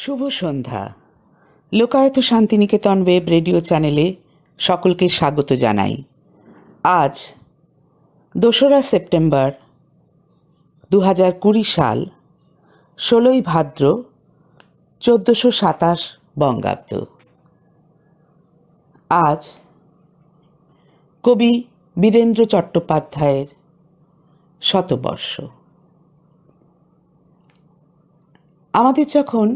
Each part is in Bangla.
শুভ সন্ধ্যা। লোকায়ত শান্তিনিকেতন ওয়েব রেডিও চ্যানেলে সকলকে স্বাগত জানাই। আজ 2রা সেপ্টেম্বর 2020 সাল, 16ই ভাদ্র 1427 বঙ্গাব্দ। আজ কবি বীরেন্দ্র চট্টোপাধ্যায়ের শতবর্ষ। আমাদের যখন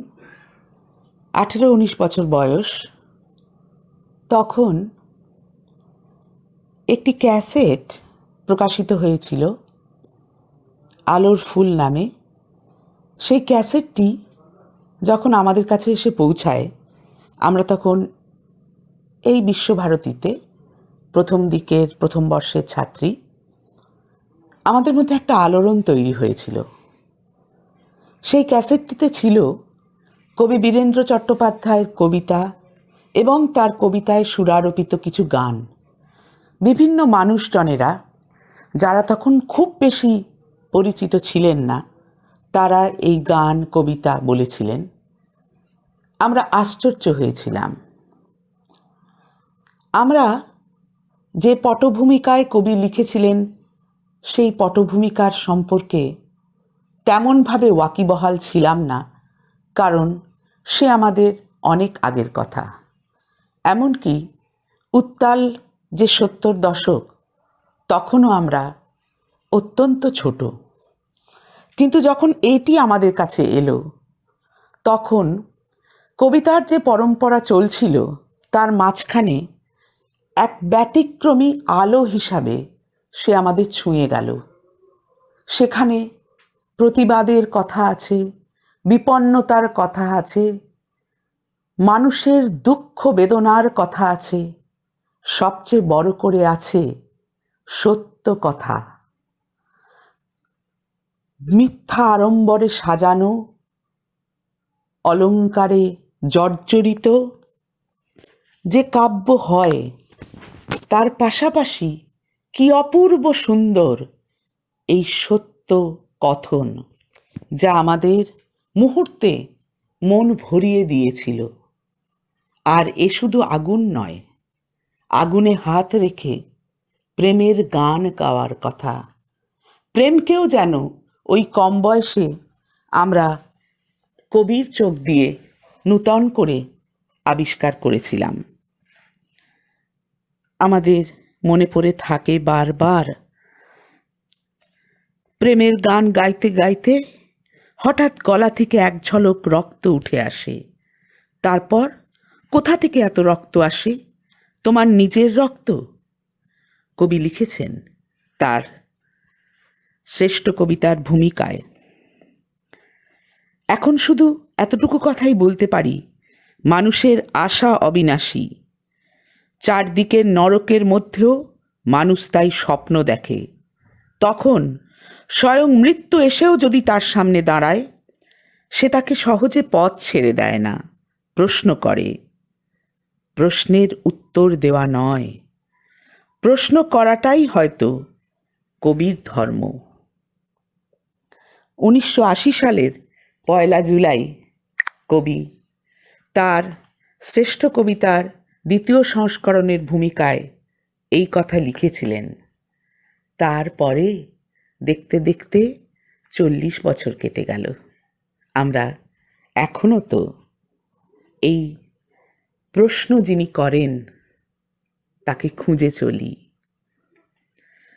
18-19 বছর বয়স, তখন একটি ক্যাসেট প্রকাশিত হয়েছিল আলোর ফুল নামে। সেই ক্যাসেটটি যখন আমাদের কাছে এসে পৌঁছায়, আমরা তখন এই বিশ্বভারতীতে প্রথম বর্ষের ছাত্রী। আমাদের মধ্যে একটা আলোড়ন তৈরি হয়েছিল। সেই ক্যাসেটটিতে ছিল কবি বীরেন্দ্র চট্টোপাধ্যায়ের কবিতা এবং তার কবিতায় সুরারোপিত কিছু গান। বিভিন্ন মানুষজনেরা, যারা তখন খুব বেশি পরিচিত ছিলেন না, তারা এই গান কবিতা বলেছিলেন। আমরা আশ্চর্য হয়েছিলাম। আমরা যে পটভূমিকায় কবি লিখেছিলেন, সেই পটভূমিকার সম্পর্কে তেমনভাবে ওয়াকিবহাল ছিলাম না, কারণ সে আমাদের অনেক আগের কথা। এমনকি উত্তাল যে 70 দশক, তখনও আমরা অত্যন্ত ছোট। কিন্তু যখন এটি আমাদের কাছে এলো, তখন কবিতার যে পরম্পরা চলছিল, তার মাঝখানে এক ব্যতিক্রমী আলো হিসাবে সে আমাদের ছুঁয়ে গেল। সেখানে প্রতিবাদের কথা আছে, বিপন্নতার কথা আছে, মানুষের দুঃখ বেদনার কথা আছে, সবচেয়ে বড় করে আছে সত্য কথা। মিথ্যা আড়ম্বরে সাজানো, অলঙ্কারে জর্জরিত যে কাব্য হয়, তার পাশাপাশি কি অপূর্ব সুন্দর এই সত্য কথন, যা আমাদের মুহূর্তে মন ভরিয়ে দিয়েছিল। আর এ শুধু আগুন নয়, আগুনে হাত রেখে প্রেমের গান গাওয়ার কথা। প্রেমকেও যেন ওই কম বয়সে আমরা কবির চোখ দিয়ে নূতন করে আবিষ্কার করেছিলাম। আমাদের মনে পড়ে থাকে বারবার, প্রেমের গান গাইতে গাইতে হঠাৎ গলা থেকে এক ঝলক রক্ত উঠে আসে। তারপর কোথা থেকে এত রক্ত আসে? তোমার নিজের রক্ত? কবি লিখেছেন তার শ্রেষ্ঠ কবিতার ভূমিকায়। এখন শুধু এতটুকু কথাই বলতে পারি, মানুষের আশা অবিনাশী। চারদিকের নরকের মধ্যেও মানুষ তাই স্বপ্ন দেখে। তখন স্বয়ং মৃত্যু এসেও যদি তার সামনে দাঁড়ায়, সে তাকে সহজে পথ ছেড়ে দেয় না, প্রশ্ন করে। প্রশ্নের উত্তর দেওয়া নয়, প্রশ্ন করাটাই হয়তো কবির ধর্ম। 1980 সালের 1 জুলাই কবি তার শ্রেষ্ঠ কবিতার 2য় সংস্করণের ভূমিকায় এই কথা লিখেছিলেন। তারপরে দেখতে দেখতে 40 বছর কেটে গেল। আমরা এখনো তো এই প্রশ্ন যিনি করেন, তাকে খুঁজে চলি।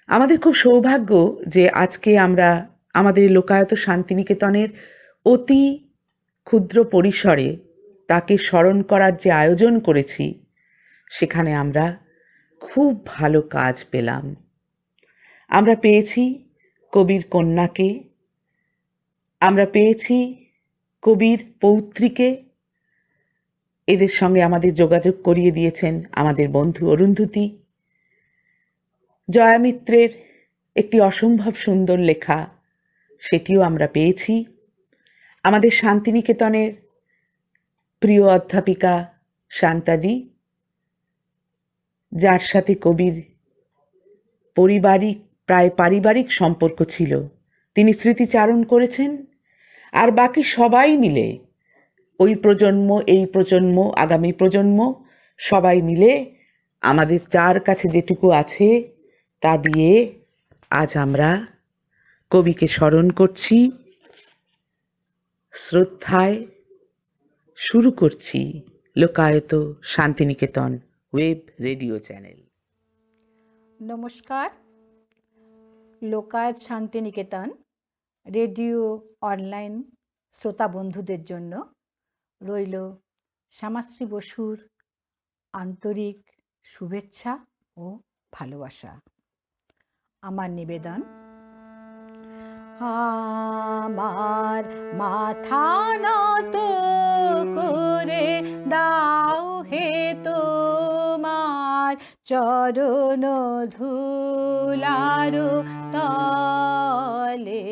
আমাদের খুব সৌভাগ্য যে আজকে আমরা আমাদের লোকায়ত শান্তিনিকেতনের অতি ক্ষুদ্র পরিসরে তাকে স্মরণ করার যে আয়োজন করেছি, সেখানে আমরা খুব ভালো কাজ পেলাম। আমরা পেয়েছি কবির কন্যাকে, আমরা পেয়েছি কবির পৌত্রীকে। এদের সঙ্গে আমাদের যোগাযোগ করিয়ে দিয়েছেন আমাদের বন্ধু অরুন্ধতী। জয়া মিত্রের একটি অসম্ভব সুন্দর লেখা, সেটিও আমরা পেয়েছি। আমাদের শান্তিনিকেতনের প্রিয় অধ্যাপিকা শান্তাদি, যার সাথে কবির প্রায় পারিবারিক সম্পর্ক ছিল, তিনি স্মৃতিচারণ করেছেন। আর বাকি সবাই মিলে ওই প্রজন্ম, এই প্রজন্ম, আগামী প্রজন্ম সবাই মিলে আমাদের যার কাছে যেটুকু আছে তা দিয়ে আজ আমরা কবিকে স্মরণ করছি, শ্রদ্ধায় শুরু করছি লোকায়ত শান্তিনিকেতন ওয়েব রেডিও চ্যানেল। নমস্কার। লোকায়ত শান্তিনিকেতন রেডিও অনলাইন শ্রোতা বন্ধুদের জন্য রইল শ্যামাশ্রী বসুর আন্তরিক শুভেচ্ছা ও ভালোবাসা। আমার নিবেদন, আমার মাথা নত করে দাও হে তোমার চরণ ধুলার তলে,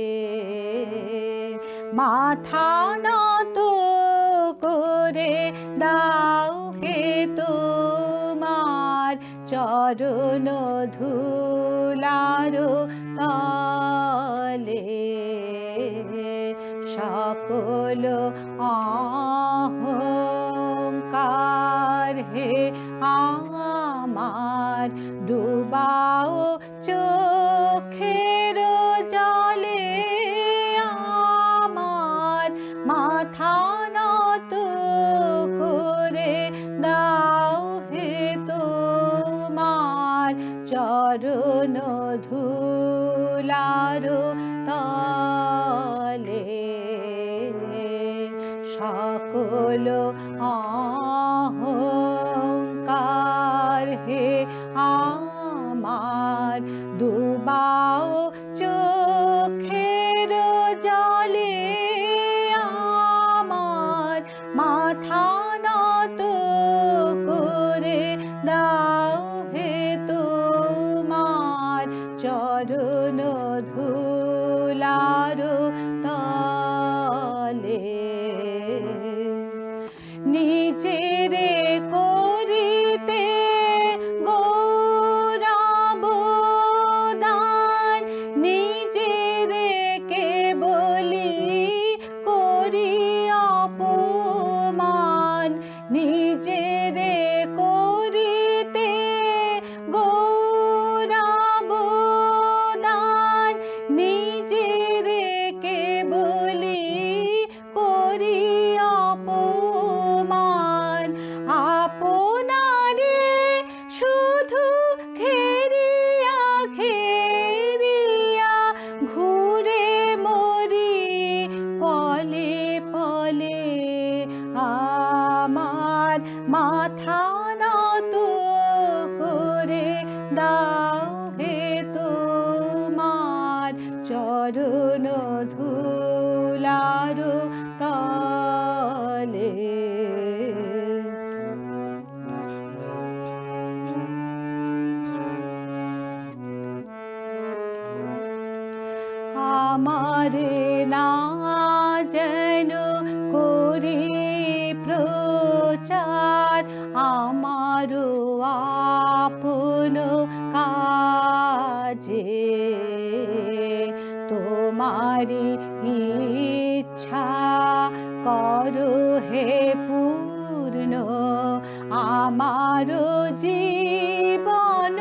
মাথা নত করে দাও হে তোমার চরণ ধুলার তলে, সকল অহংকার হে আমার ডুবাও চোখের জলে, আমার মাথা নত করে দাও হে তোমার চরণ ধুলার তলে, সকল অহংকার হে আমার ডুবাও চোখের জলে, আমার মাথা নত করে দাও হে তোমার চরণ ধুলার তলে, নিজেরে করিতে গৌরব দান, নিজেরে কেবলি করি অপমান, নিজেরে করিতে গৌরব দান, নিজেরে কেবলি করি অপমান, আপনারে শুধু ঘেরিয়া ঘেরিয়া ঘুরে মরি পলে পলে, আমার মাথা নত করে দাও হে তোমার চরণ ধুলার তলে, আমারে না যেন করি প্রচার, আমারও আপন কাজে, তোমারি ইচ্ছা করো হে পূর্ণ আমারও জীবন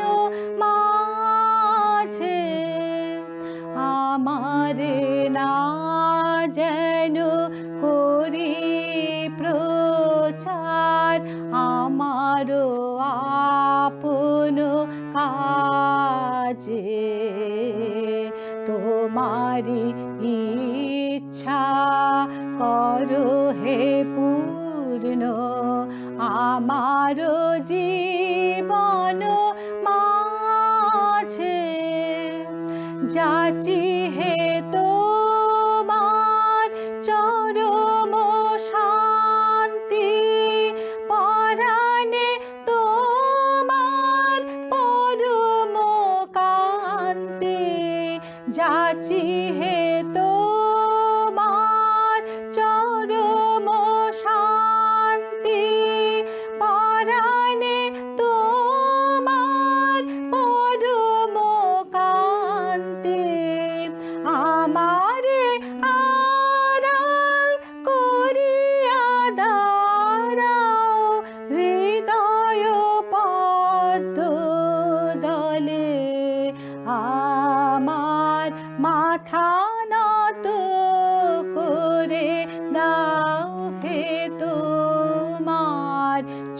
মাঝে, আমারে না যেন করি প্রচার, আমারও আপন কাজে, তোমারি ইচ্ছা করো হে পূর্ণ আমারও জীবন মাঝে, যাচি হে তোমার চরম শান্তি, পরাণে তোমার পরম কান্তি, যাচি হে তোমার চরম শান্তি, পরাণে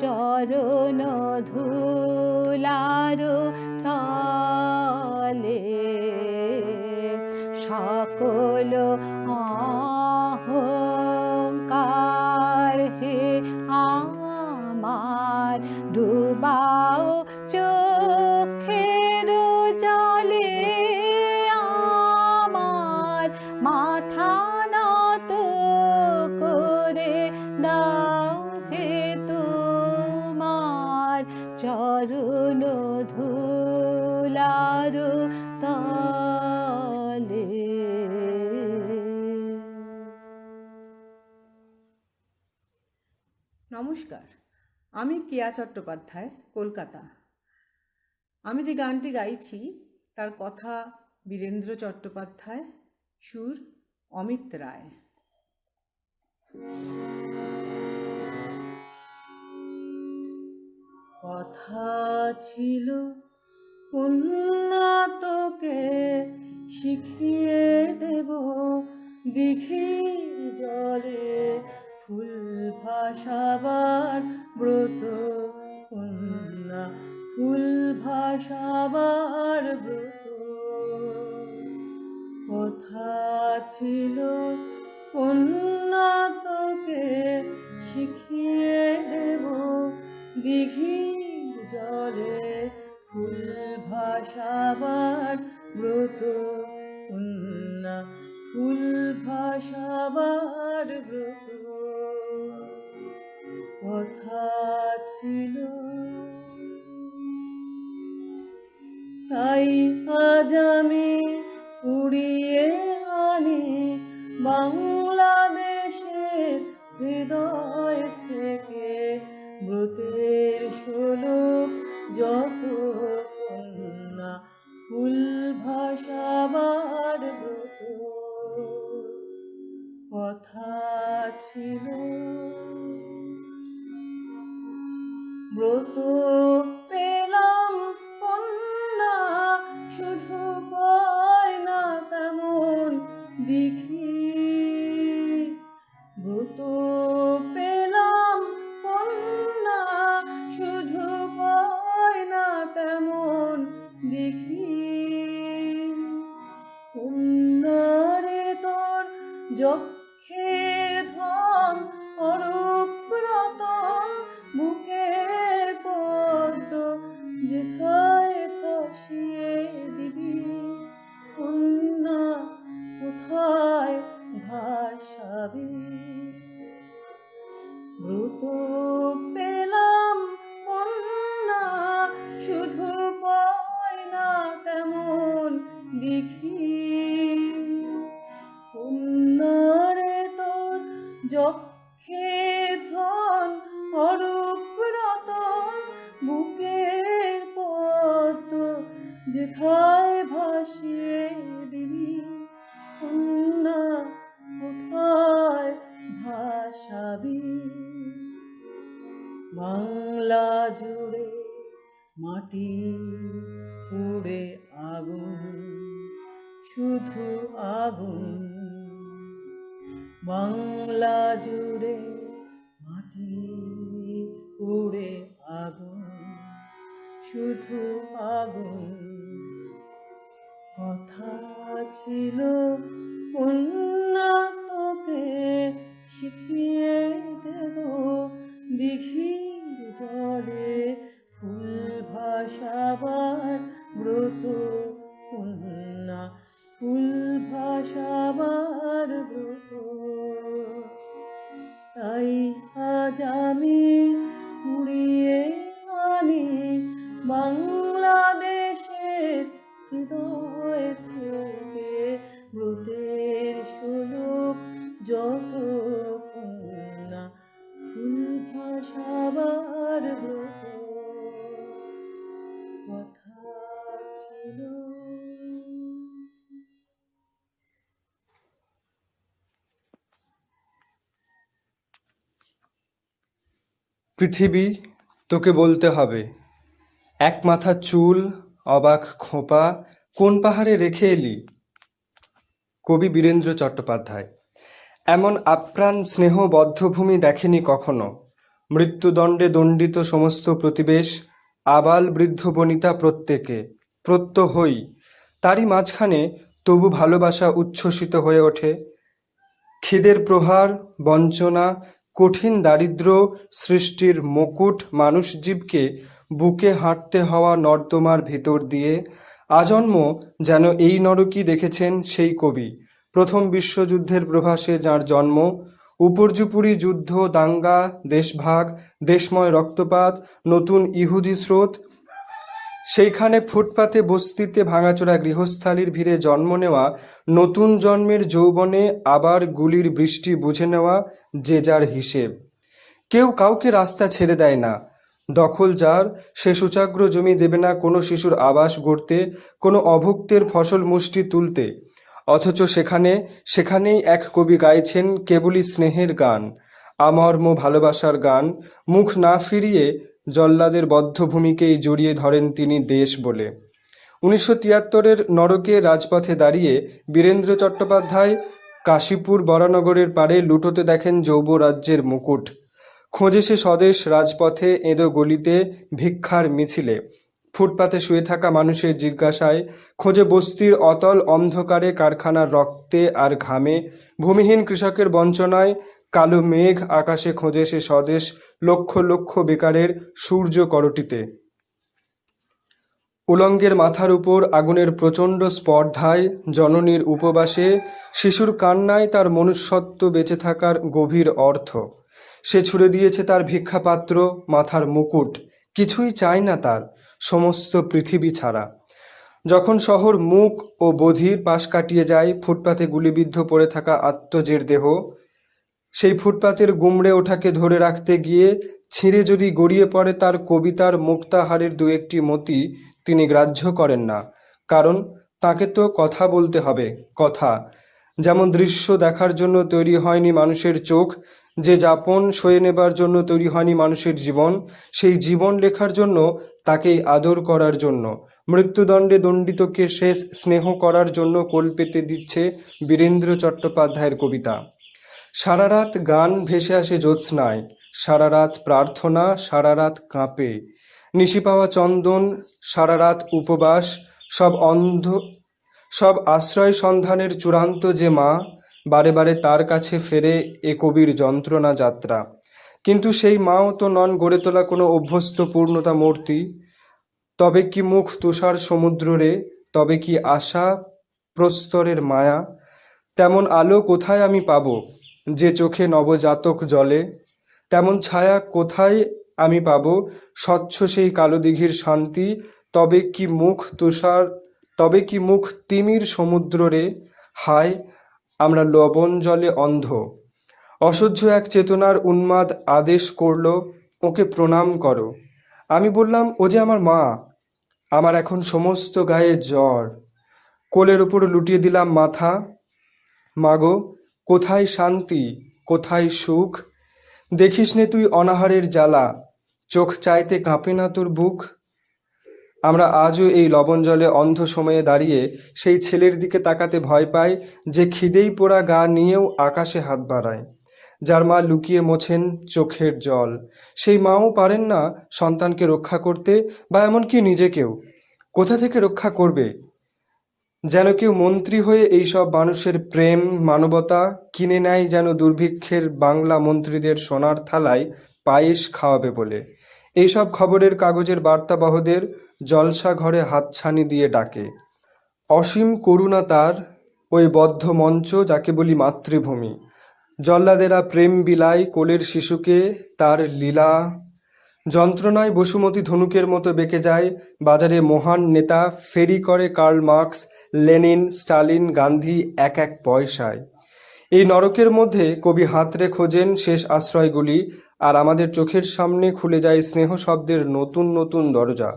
চরণ ধুলার তলে সকল অহংকার হে আমার ডুবাও চোখের জলে আমার মাথা নত করে দাও হে তোমার চরণ ধুলার তলে। নমস্কার, আমি কেয়া চট্টোপাধ্যায়, কলকাতা। আমি যে গানটি গাইছি তার কথা বীরেন্দ্র চট্টোপাধ্যায়, সুর অমিত রায়। কথা ছিল কন্যা তোকে শিখিয়ে দেব দিঘির জলে ফুল ভাসাবার ব্রত, কন্যা ফুল ভাসাবার ব্রত। কথা ছিল কন্যা তোকে শিখিয়ে দেব দিঘির জলে ফুল ভাসাবার ব্রত, কন্যা ফুল ভাসাবার ব্রত। কথা ছিল তাই আজ আমি উড়িয়ে আনি বাংলাদেশের হৃদয় থেকে ব্রতের শোলক যত, কন্যা ফুল ভাসাবার ব্রত। কথা ছিল ব্রত পেলাম কন্যা শুধু পায় না তেমন দিঘি, ব্রত পেলাম কন্যা শুধু পায় না তেমন দিঘি। কন্যারে তোর যক্ষের ধন অরূপ রতন বুকের পদ্ম যেথায় ভাসিয়ে দিবি, কন্যা কোথায় ভাসাবি। ব্রত পেলাম কন্যা শুধু পায় না তেমন দিঘি, কন্যারে তোর যক্ষের ধন অরূপ রতন বুকের পদ্ম যেথায় ভাসিয়ে দিবি, কন্যা কোথায় ভাসাবি। বাংলা জুড়ে মাটি পুড়ে আগুন, শুধু আগুন। বাংলা জুড়ে মাটি পুড়ে আগুন, শুধু আগুন। কথা ছিল কন্যা তোকে শিখিয়ে দেব দিঘির জলে ফুল ভাসাবার ব্রত, কন্যা ফুল ভাসাবার ব্রত। তাই আজ আমি কুড়িয়ে আনি বাংলাদেশের হৃদয় থেকে ব্রতের শোলক যত, কন্যা ফুল ভাসাবার ব্রত। কথা ছিল পৃথিবী তোকে বলতে হবে, এক মাথা চুল অবাক খোঁপা কোন পাহাড়ে রেখে এলি। কবি বীরেন্দ্র চট্টোপাধ্যায়। এমন আপ্রাণ স্নেহ বদ্ধভূমি দেখেনি কখনো, মৃত্যুদণ্ডে দণ্ডিত সমস্ত প্রতিবেশ, আবাল বৃদ্ধ বনিতা প্রত্যেকে প্রত্যহই তারই মাঝখানে তবু ভালোবাসা উচ্ছ্বসিত হয়ে ওঠে। খিদের প্রহার, বঞ্চনা, কঠিন দারিদ্র্য সৃষ্টির মুকুট মানুষজীবকে বুকে হাঁটতে হওয়া নর্দমার ভিতর দিয়ে আজন্ম যেন এই নরকই দেখেছেন সেই কবি। প্রথম বিশ্বযুদ্ধের প্রভাসে যার জন্ম, উপর্যুপুরি যুদ্ধ, দাঙ্গা, দেশভাগ, দেশময় রক্তপাত, নতুন ইহুদি স্রোত, সেইখানে ফুটপাতে বস্তিতে ভাঙাচোরা গৃহস্থালির ভিড়ে জন্ম নেওয়া নতুন জন্মের যৌবনে আবার গুলির বৃষ্টি বুঝে নেওয়া যে যার হিসেব। কেউ কাউকে রাস্তা ছেড়ে দেয় না। দখল যার, সে সূচাগ্র জমি দেবে না কোনো শিশুর আবাস গড়তে, কোনো অভুক্তের ফসল মুষ্টি তুলতে। অথচ সেখানেই এক কবি গাইছেন কেবলই স্নেহের গান, আমর্ম ভালোবাসার গান। মুখ না ফিরিয়ে জল্লাদের বদ্ধভূমিকেই জড়িয়ে ধরেন তিনি দেশ বলে। 1973-এর নরকে রাজপথে দাঁড়িয়ে বীরেন্দ্র চট্টোপাধ্যায় কাশীপুর বরানগরের পাড়ে লুটোতে দেখেন যৌবরাজ্যের মুকুট। খোঁজে সে স্বদেশ রাজপথে, এঁদো গলিতে, ভিক্ষার মিছিলে, ফুটপাতে শুয়ে থাকা মানুষের জিজ্ঞাসায়, খোঁজে বস্তির অতল অন্ধকারে, কারখানার রক্তে আর ঘামে, ভূমিহীন কৃষকের বঞ্চনায়, কালো মেঘ আকাশে খোঁজে সে স্বদেশ লক্ষ লক্ষ বেকারের সূর্য করটিতে। উলঙ্গের মাথার উপর আগুনের প্রচণ্ড স্পর্ধায়, জননীর উপবাসে, শিশুর কান্নায় তার মনুষ্যত্ব বেঁচে থাকার গভীর অর্থ। সে ছুড়ে দিয়েছে তার ভিক্ষাপাত্র, মাথার মুকুট, কিছুই চায় না তার, সমস্ত পৃথিবী ছাড়া। যখন শহর মুক ও বধির পাশ কাটিয়ে যায়, ফুটপাতে গুলিবিদ্ধ পড়ে থাকা আত্মজের দেহ, সেই ফুটপাতের গুমড়ে ওঠাকে ধরে রাখতে গিয়ে ছিঁড়ে যদি গড়িয়ে পড়ে তার কবিতার মুক্তাহারের দু একটি মতি, তিনি গ্রাহ্য করেন না। কারণ তাকে তো কথা বলতে হবে, কথা। যেমন দৃশ্য দেখার জন্য তৈরি হয়নি মানুষের চোখ, যে যাপন সয়ে নেবার জন্য তৈরি হয়নি মানুষের জীবন, সেই জীবন লেখার জন্য, তাকেই আদর করার জন্য, মৃত্যুদণ্ডে দণ্ডিতকে শেষ স্নেহ করার জন্য কোল পেতে দিচ্ছে বীরেন্দ্র চট্টোপাধ্যায়ের কবিতা। সারা রাত গান ভেসে আসে জ্যোৎস্নায়, সারা রাত প্রার্থনা, সারা রাত কাঁপে নিশি পাওয়া চন্দন, সারা রাত উপবাস, সব আশ্রয় সন্ধানের চূড়ান্ত যে মা, বারে বারে তার কাছে ফেরে এ কবির যন্ত্রণা যাত্রা। কিন্তু সেই মাও তো নন গড়ে তোলা কোনো অভ্যস্ত পূর্ণতা মূর্তি। তবে কি মুখ তুষার সমুদ্র রে, তবে কি আশা প্রস্তরের মায়া? তেমন আলো কোথায় আমি পাব যে চোখে নবজাতক জলে? তেমন ছায়া কোথায় আমি পাব স্বচ্ছ সেই কালো দিঘির শান্তি? তবে কি মুখ তিমির সমুদ্র রে? হায়, আমরা লবণ জলে অন্ধ। অসহ্য এক চেতনার উন্মাদ আদেশ করল, ওকে প্রণাম করো। আমি বললাম, ও যে আমার মা। আমার এখন সমস্ত গায়ে জ্বর। কোলের উপর লুটিয়ে দিলাম মাথা। মাগো, কোথায় শান্তি, কোথায় সুখ? দেখিস নে তুই অনাহারের জ্বালা, চোখ চাইতে কাঁপে না তোর বুক? আমরা আজও এই লবণ জলে অন্ধ সময়ে দাঁড়িয়ে সেই ছেলের দিকে তাকাতে ভয় পাই, যে খিদেই পোড়া গা নিয়েও আকাশে হাত বাড়ায়, যার মা লুকিয়ে মোছেন চোখের জল। সেই মাও পারেন না সন্তানকে রক্ষা করতে, বা এমনকি নিজেকেও। কোথা থেকে রক্ষা করবে? যেন কেউ মন্ত্রী হয়ে এইসব মানুষের প্রেম, মানবতা কিনে নেয়, যেন দুর্ভিক্ষের বাংলা মন্ত্রীদের সোনার থালায় পায়েস খাওয়াবে বলে। এইসব খবরের কাগজের বার্তাবহদের জলসা ঘরে হাতছানি দিয়ে ডাকে। অসীম করুণা তার ওই বদ্ধ মঞ্চ, যাকে বলি মাতৃভূমি। জল্লাদেরা প্রেম বিলায় কোলের শিশুকে, তার লীলা যন্ত্রণায় বসুমতী ধনুকের মতো বেঁকে যায়। বাজারে মহান নেতা ফেরি করে Karl Marx, Lenin, Stalin, Gandhi এক এক পয়সায়। এই নরকের মধ্যে কবি হাতড়ে খোঁজেন শেষ আশ্রয়গুলি, আর আমাদের চোখের সামনে খুলে যায় স্নেহ শব্দের নতুন নতুন দরজা।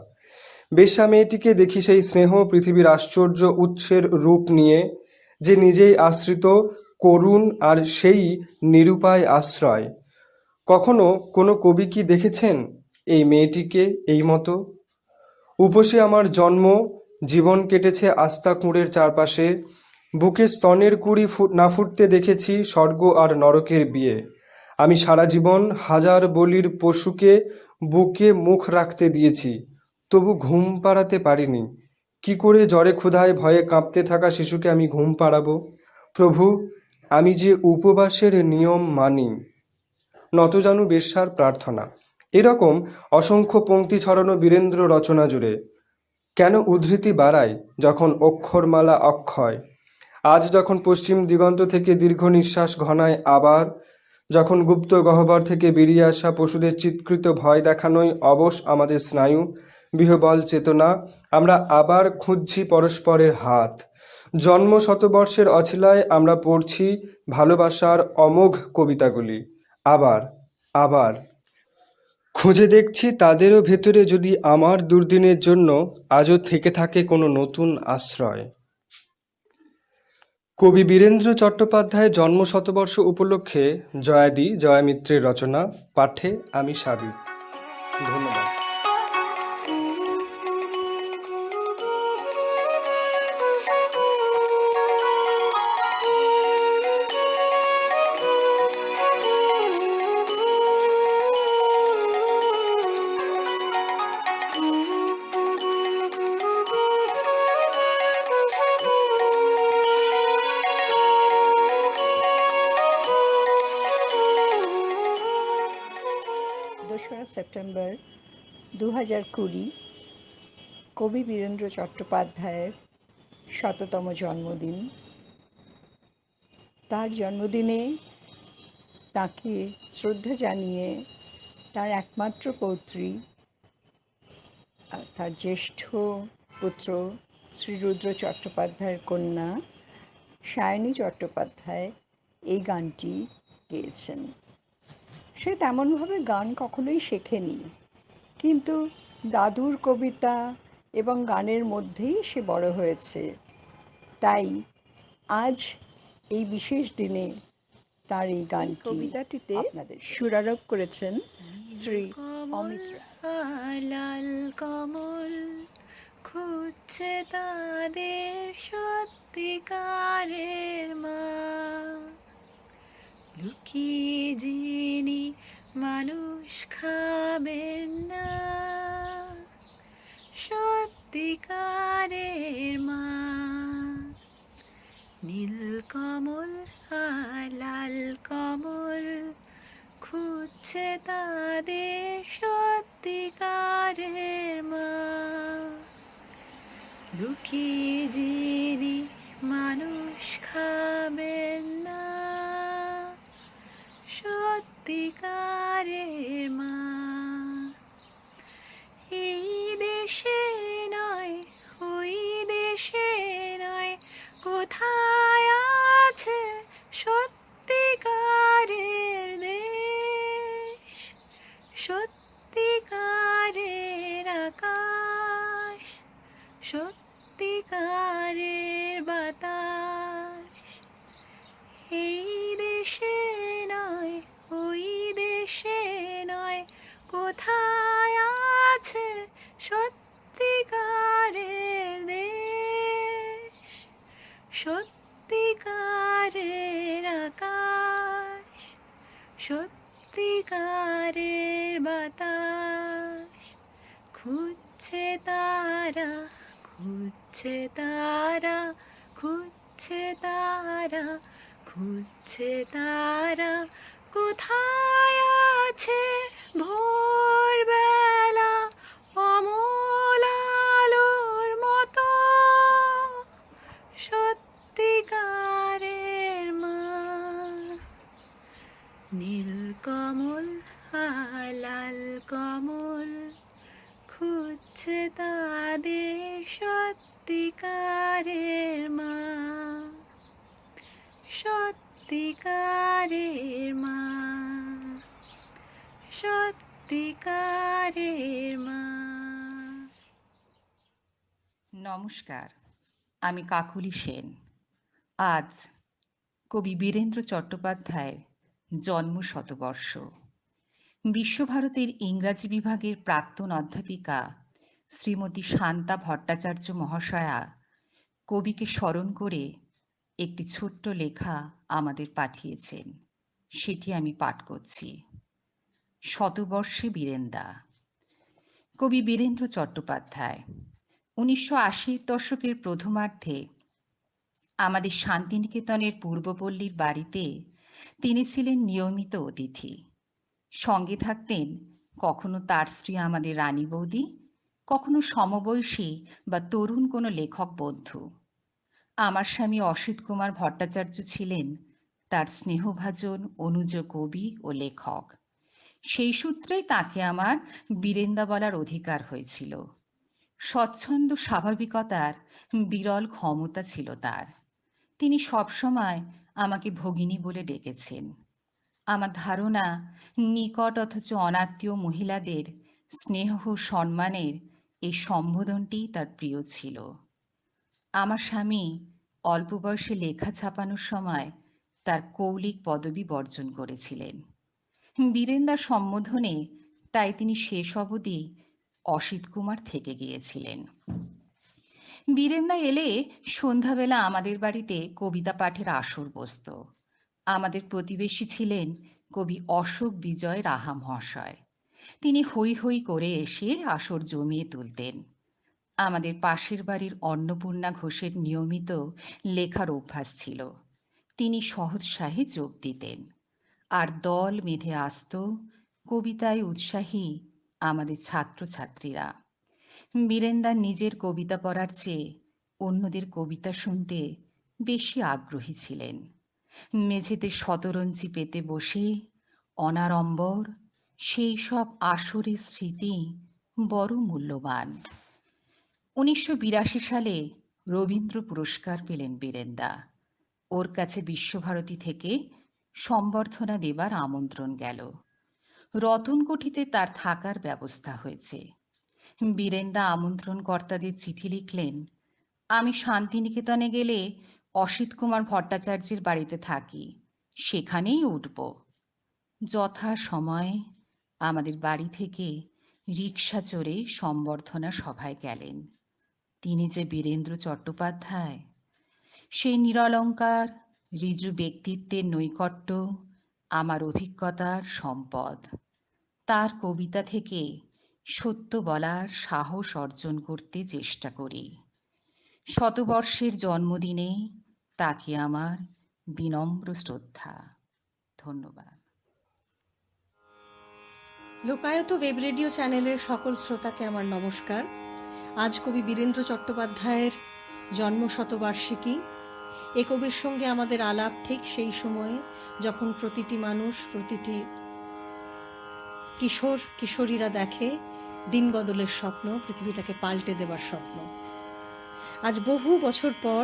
বেশ্যা মেয়েটিকে দেখি সেই স্নেহ পৃথিবীর আশ্চর্য উৎসের রূপ নিয়ে, যে নিজেই আশ্রিত, করুণ, আর সেই নিরুপায় আশ্রয়। কখনো কোনো কবি কি দেখেছেন এই মেয়েটিকে এই মতো? উপসে আমার জন্ম, জীবন কেটেছে আস্তা কুঁড়ের চারপাশে, বুকে স্তনের কুড়ি না ফুটতে দেখেছি স্বর্গ আর নরকের বিয়ে। আমি সারা জীবন হাজার বলির পশুকে বুকে মুখ রাখতে দিয়েছি, তবু ঘুম পাড়াতে পারিনি। কি করে জ্বরে ক্ষুধায় ভয়ে কাঁপতে থাকা শিশুকে আমি ঘুম পাড়াবো? প্রভু, আমি যে উপবাসের নিয়ম মানি। নতজানু বেশ্যার প্রার্থনা। এরকম অসংখ্য পংক্তি ছড়ানো বীরেন্দ্র রচনা জুড়ে। কেন উদ্ধৃতি বাড়ায় যখন অক্ষরমালা অক্ষয়? আজ যখন পশ্চিম দিগন্ত থেকে দীর্ঘ নিঃশ্বাস ঘনায়, আবার যখন গুপ্ত গহ্বর থেকে বেরিয়ে আসা পশুদের চিৎকৃত ভয় দেখানোই অবশ আমাদের স্নায়ু, বিহবল চেতনা, আমরা আবার খুঁজছি পরস্পরের হাত। জন্ম শতবর্ষের অছিলায় আমরা পড়ছি ভালোবাসার অমোঘ কবিতাগুলি। আবার আবার খুঁজে দেখছি তাদেরও ভেতরে যদি আমার দুর্দিনের জন্য আজও থেকে থাকে কোনো নতুন আশ্রয়। কবি বীরেন্দ্র চট্টোপাধ্যায়ের জন্ম শতবর্ষ উপলক্ষে জয়াদি জয়া মিত্রের রচনা পাঠে আমি সাবিক। ধন্যবাদ। সেপ্টেম্বর 2020 কবি বীরেন্দ্র চট্টোপাধ্যায়ের 100তম জন্মদিন। তার জন্মদিনে তাকে শ্রদ্ধা জানিয়ে তার একমাত্র পৌত্রী, তার জ্যেষ্ঠ পুত্র শ্রীরুদ্র চট্টোপাধ্যায়ের কন্যা সায়নী চট্টোপাধ্যায় এই গানটি গেয়েছেন। সে তেমনভাবে গান কখনোই শেখেনি, কিন্তু দাদুর কবিতা এবং গানের মধ্যেই সে বড় হয়েছে। তাই আজ এই বিশেষ দিনে তার এই গানটি, কবিতাটিতে সুরারোপ করেছেন শ্রী অমিত রায়। লাল কমল খুঁজছে তাদের সত্যিকারের মা, লুকিয়ে যিনি মানুষ খাবেন না, সত্যিকারের মা। নীল কমল আর লাল কমল খুঁজছে তাদের সত্যিকারের মা, লুকিয়ে যিনি মানুষ খাবেন না, সত্যিকারের মা। এই দেশে নয় ওই দেশে নয়, কোথায় আছে সত্যিকারের দেশ, সত্যিকারের আকাশ, সত্যিকারের বাতাস। এই দেশে নয় ওই দেশে নয়, কোথায় আছে সত্যিকারের দেশ, সত্যিকারের আকাশ, সত্যিকারের বাতাস। খুঁজছে তারা, খুঁজছে তারা, খুঁজছে তারা, খুঁজছে তারা, কোথায় আছে ভোরবেলা অমল আলোর মতো, সত্যিকারের মা। নীল কমল আর লাল কমল খুঁজছে তাদের সত্যিকারের মা, সত্যিকারের মা, সত্যিকারের মা। নমস্কার, আমি কাকুলি সেন। আজ কবি বীরেন্দ্র চট্টোপাধ্যায়ের জন্ম শতবর্ষ। বিশ্বভারতীর ইংরাজি বিভাগের প্রাক্তন অধ্যাপিকা শ্রীমতী শান্তা ভট্টাচার্য মহাশয়া কবিকে স্মরণ করে একটি ছোট্ট লেখা আমাদের পাঠিয়েছেন। সেটি আমি পাঠ করছি। শতবর্ষে বীরেন্দা। কবি বীরেন্দ্র চট্টোপাধ্যায় 1980-র দশকের প্রথমার্ধে আমাদের শান্তিনিকেতনের পূর্বপল্লীর বাড়িতে তিনি ছিলেন নিয়মিত অতিথি। সঙ্গে থাকতেন কখনো তার স্ত্রী আমাদের রানী বৌদি, কখনো সমবয়সী বা তরুণ কোনো লেখক বন্ধু। আমার স্বামী অসিত কুমার ভট্টাচার্য ছিলেন তার স্নেহভাজন অনুজ কবি ও লেখক। সেই সূত্রেই তাকে আমার বীরেন্দা বলার অধিকার হয়েছিল। স্বচ্ছন্দ স্বাভাবিকতার বিরল ক্ষমতা ছিল তার। তিনি সবসময় আমাকে ভগিনী বলে ডেকেছেন। আমার ধারণা, নিকট অথচ অনাত্মীয় মহিলাদের স্নেহ ও সম্মানের এই সম্বোধনটিই তার প্রিয় ছিল। আমার স্বামী অল্প বয়সে লেখা ছাপানোর সময় তার কৌলিক পদবি বর্জন করেছিলেন। বীরেন্দার সম্বোধনে তাই তিনি শেষ অবধি অসিত কুমার থেকে গিয়েছিলেন। বীরেন্দা এলে সন্ধ্যাবেলা আমাদের বাড়িতে কবিতা পাঠের আসর বসত। আমাদের প্রতিবেশী ছিলেন কবি অশোক বিজয় রাহা মহাশয়। তিনি হৈ হৈ করে এসে আসর জমিয়ে তুলতেন। আমাদের পাশের বাড়ির অন্নপূর্ণা ঘোষের নিয়মিত লেখার অভ্যাস ছিল। তিনি সহোৎসাহে যোগ দিতেন, আর দল বেঁধে আসত কবিতায় উৎসাহী আমাদের ছাত্রছাত্রীরা। বীরেন্দা নিজের কবিতা পড়ার চেয়ে অন্যদের কবিতা শুনতে বেশি আগ্রহী ছিলেন। মেঝেতে শতরঞ্জি পেতে বসে অনাড়ম্বর সেই সব আসরের স্মৃতি বড় মূল্যবান। 1982 সালে রবীন্দ্র পুরস্কার পেলেন বীরেন্দা। ওর কাছে বিশ্বভারতী থেকে সম্বর্ধনা দেবার আমন্ত্রণ গেল। রতনকুঠিতে তার থাকার ব্যবস্থা হয়েছে। বীরেন্দা আমন্ত্রণকর্তাদের চিঠি লিখলেন, আমি শান্তিনিকেতনে গেলে অসিত কুমার ভট্টাচার্যের বাড়িতে থাকি, সেখানেই উঠব। যথা সময়ে আমাদের বাড়ি থেকে রিকশা চড়ে সম্বর্ধনা সভায় গেলেন। তিনি যে বীরেন্দ্র চট্টোপাধ্যায়, সেই নিরলঙ্কার ঋজু ব্যক্তিত্বের নৈকট্য আমার অভিজ্ঞতার সম্পদ। তার কবিতা থেকে সত্য বলার সাহস অর্জন করতে চেষ্টা করি। শতবর্ষের জন্মদিনে তাকে আমার বিনম্র শ্রদ্ধা। ধন্যবাদ। লোকায়ত ওয়েব রেডিও চ্যানেলের সকল শ্রোতাকে আমার নমস্কার। আজ কবি বীরেন্দ্র চট্টোপাধ্যায়ের জন্ম শতবার্ষিকী। এ কবির সঙ্গে আমাদের আলাপ ঠিক সেই সময়ে যখন প্রতিটি মানুষ, প্রতিটি কিশোর কিশোরীরা দেখে দিন বদলের স্বপ্ন, পৃথিবীটাকে পাল্টে দেবার স্বপ্ন। আজ বহু বছর পর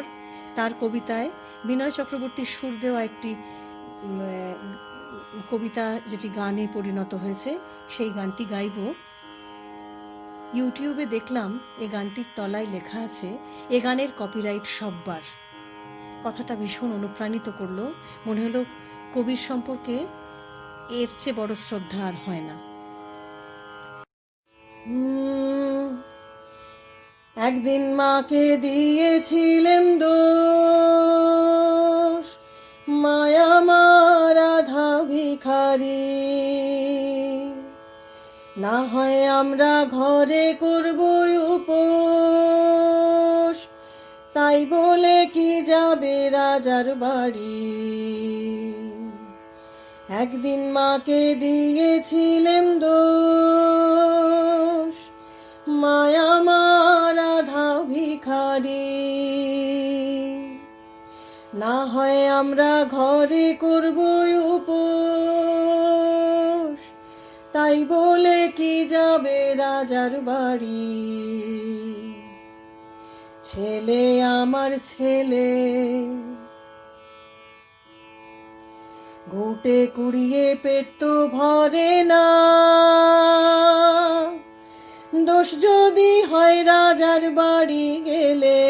তার কবিতায় বিনয় চক্রবর্তীর সুর দেওয়া একটি কবিতা যেটি গানে পরিণত হয়েছে, সেই গানটি গাইব। ইউটিউবে দেখলাম এ গানটির তলায় লেখা আছে, এ গানের কপিরাইট সব্বার। কথাটা ভীষণ অনুপ্রাণিত করলো। মনে হলো কবির সম্পর্কে এর চেয়ে বড় শ্রদ্ধা আর হয় না। একদিন মাকে দিয়েছিলেন দোষ, মায়া রাধা ভিখারি, না হয় আমরা ঘরে করব উপোস, তাই বলে কি যাবে রাজার বাড়ি। একদিন মাকে দিয়েছিলেন দোষ, মায়া রাধা ভিখারি, না হয় আমরা ঘরে করব উপোস, তাই বলে কি যাবে রাজার বাড়ি। ছেলে আমার ছেলে, ঘুঁটে কুড়িয়ে পেট তো ভরে না, দোষ যদি হয় রাজার বাড়ি গেলে,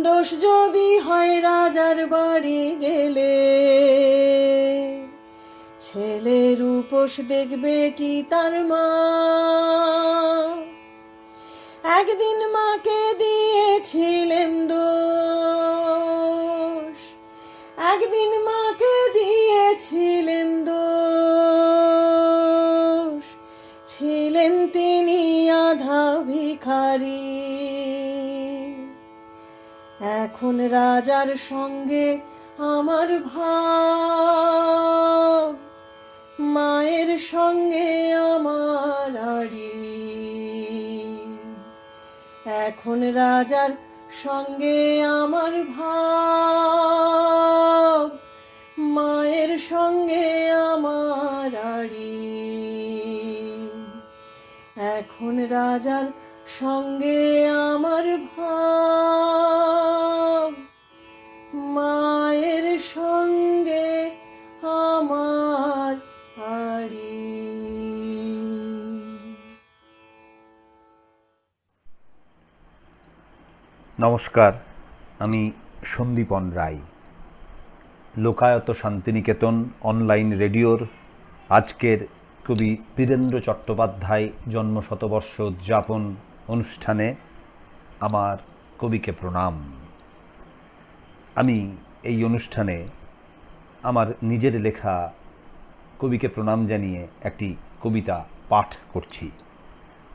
দোষ যদি হয় রাজার বাড়ি গেলে, ছেলের উপোস দেখবে কি তার মা। একদিন মাকে দিয়েছিলেন দোষ, একদিন মাকে দিয়েছিলেন দোষ, ছিলেন তিনি আধা ভিখারি। এখন রাজার সঙ্গে আমার ভাব, মায়ের সঙ্গে আমার আড়ি। এখন রাজার সঙ্গে আমার ভাব, মায়ের সঙ্গে আমার আড়ি। এখন রাজার সঙ্গে আমার ভাব, মায়ের সঙ্গে আমার আড়ি। নমস্কার, আমি সন্দীপন রায়। লোকায়ত শান্তিনিকেতন অনলাইন রেডিওর আজকের কবি বীরেন্দ্র চট্টোপাধ্যায় জন্মশতবর্ষ উদযাপন অনুষ্ঠানে আমার কবিকে প্রণাম। আমি এই অনুষ্ঠানে আমার নিজের লেখা কবিকে প্রণাম জানিয়ে একটি কবিতা পাঠ করছি।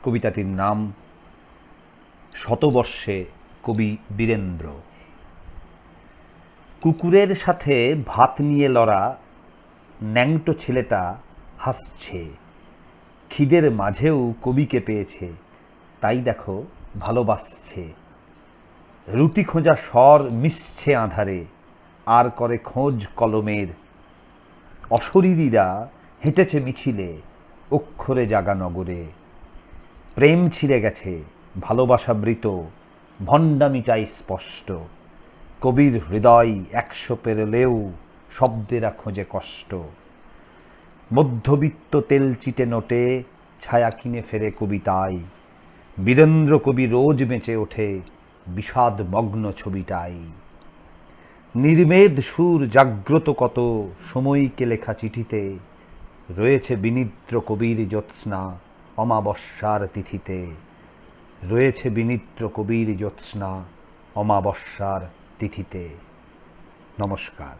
কবিতাটির নাম শতবর্ষে কবি বীরেন্দ্র। কুকুরের সাথে ভাত নিয়ে লড়া ন্যাংটো ছেলেটা হাসছে, খিদের মাঝেও কবিকে পেয়েছে, তাই দেখো ভালোবাসছে। রুটি খোঁজা স্বর মিশছে আঁধারে, আর করে খোঁজ কলমের। অশরীরীরা হেঁটেছে মিছিলে অক্ষরে জাগা নগরে। প্রেম ছিঁড়ে গেছে, ভালোবাসা মৃত, ভণ্ডামিটাই স্পষ্ট। কবির হৃদয় 100 পেরলেও শব্দেরা খোঁজে কষ্ট। মধ্যবিত্ত তেল চিটে নোটে ছায়া কিনে ফেরে কবিতায়। বীরেন্দ্র কবি রোজ বেঁচে ওঠে বিষাদ মগ্ন ছবিটাই। নির্মেদ সুর জাগ্রত কত সময়কে লেখা চিঠিতে, রয়েছে বিনিদ্র কবির জ্যোৎস্না অমাবস্যার তিথিতে। রয়েছে বিনিদ্র কবির জ্যোৎস্না অমাবস্যার তিথিতে। নমস্কার।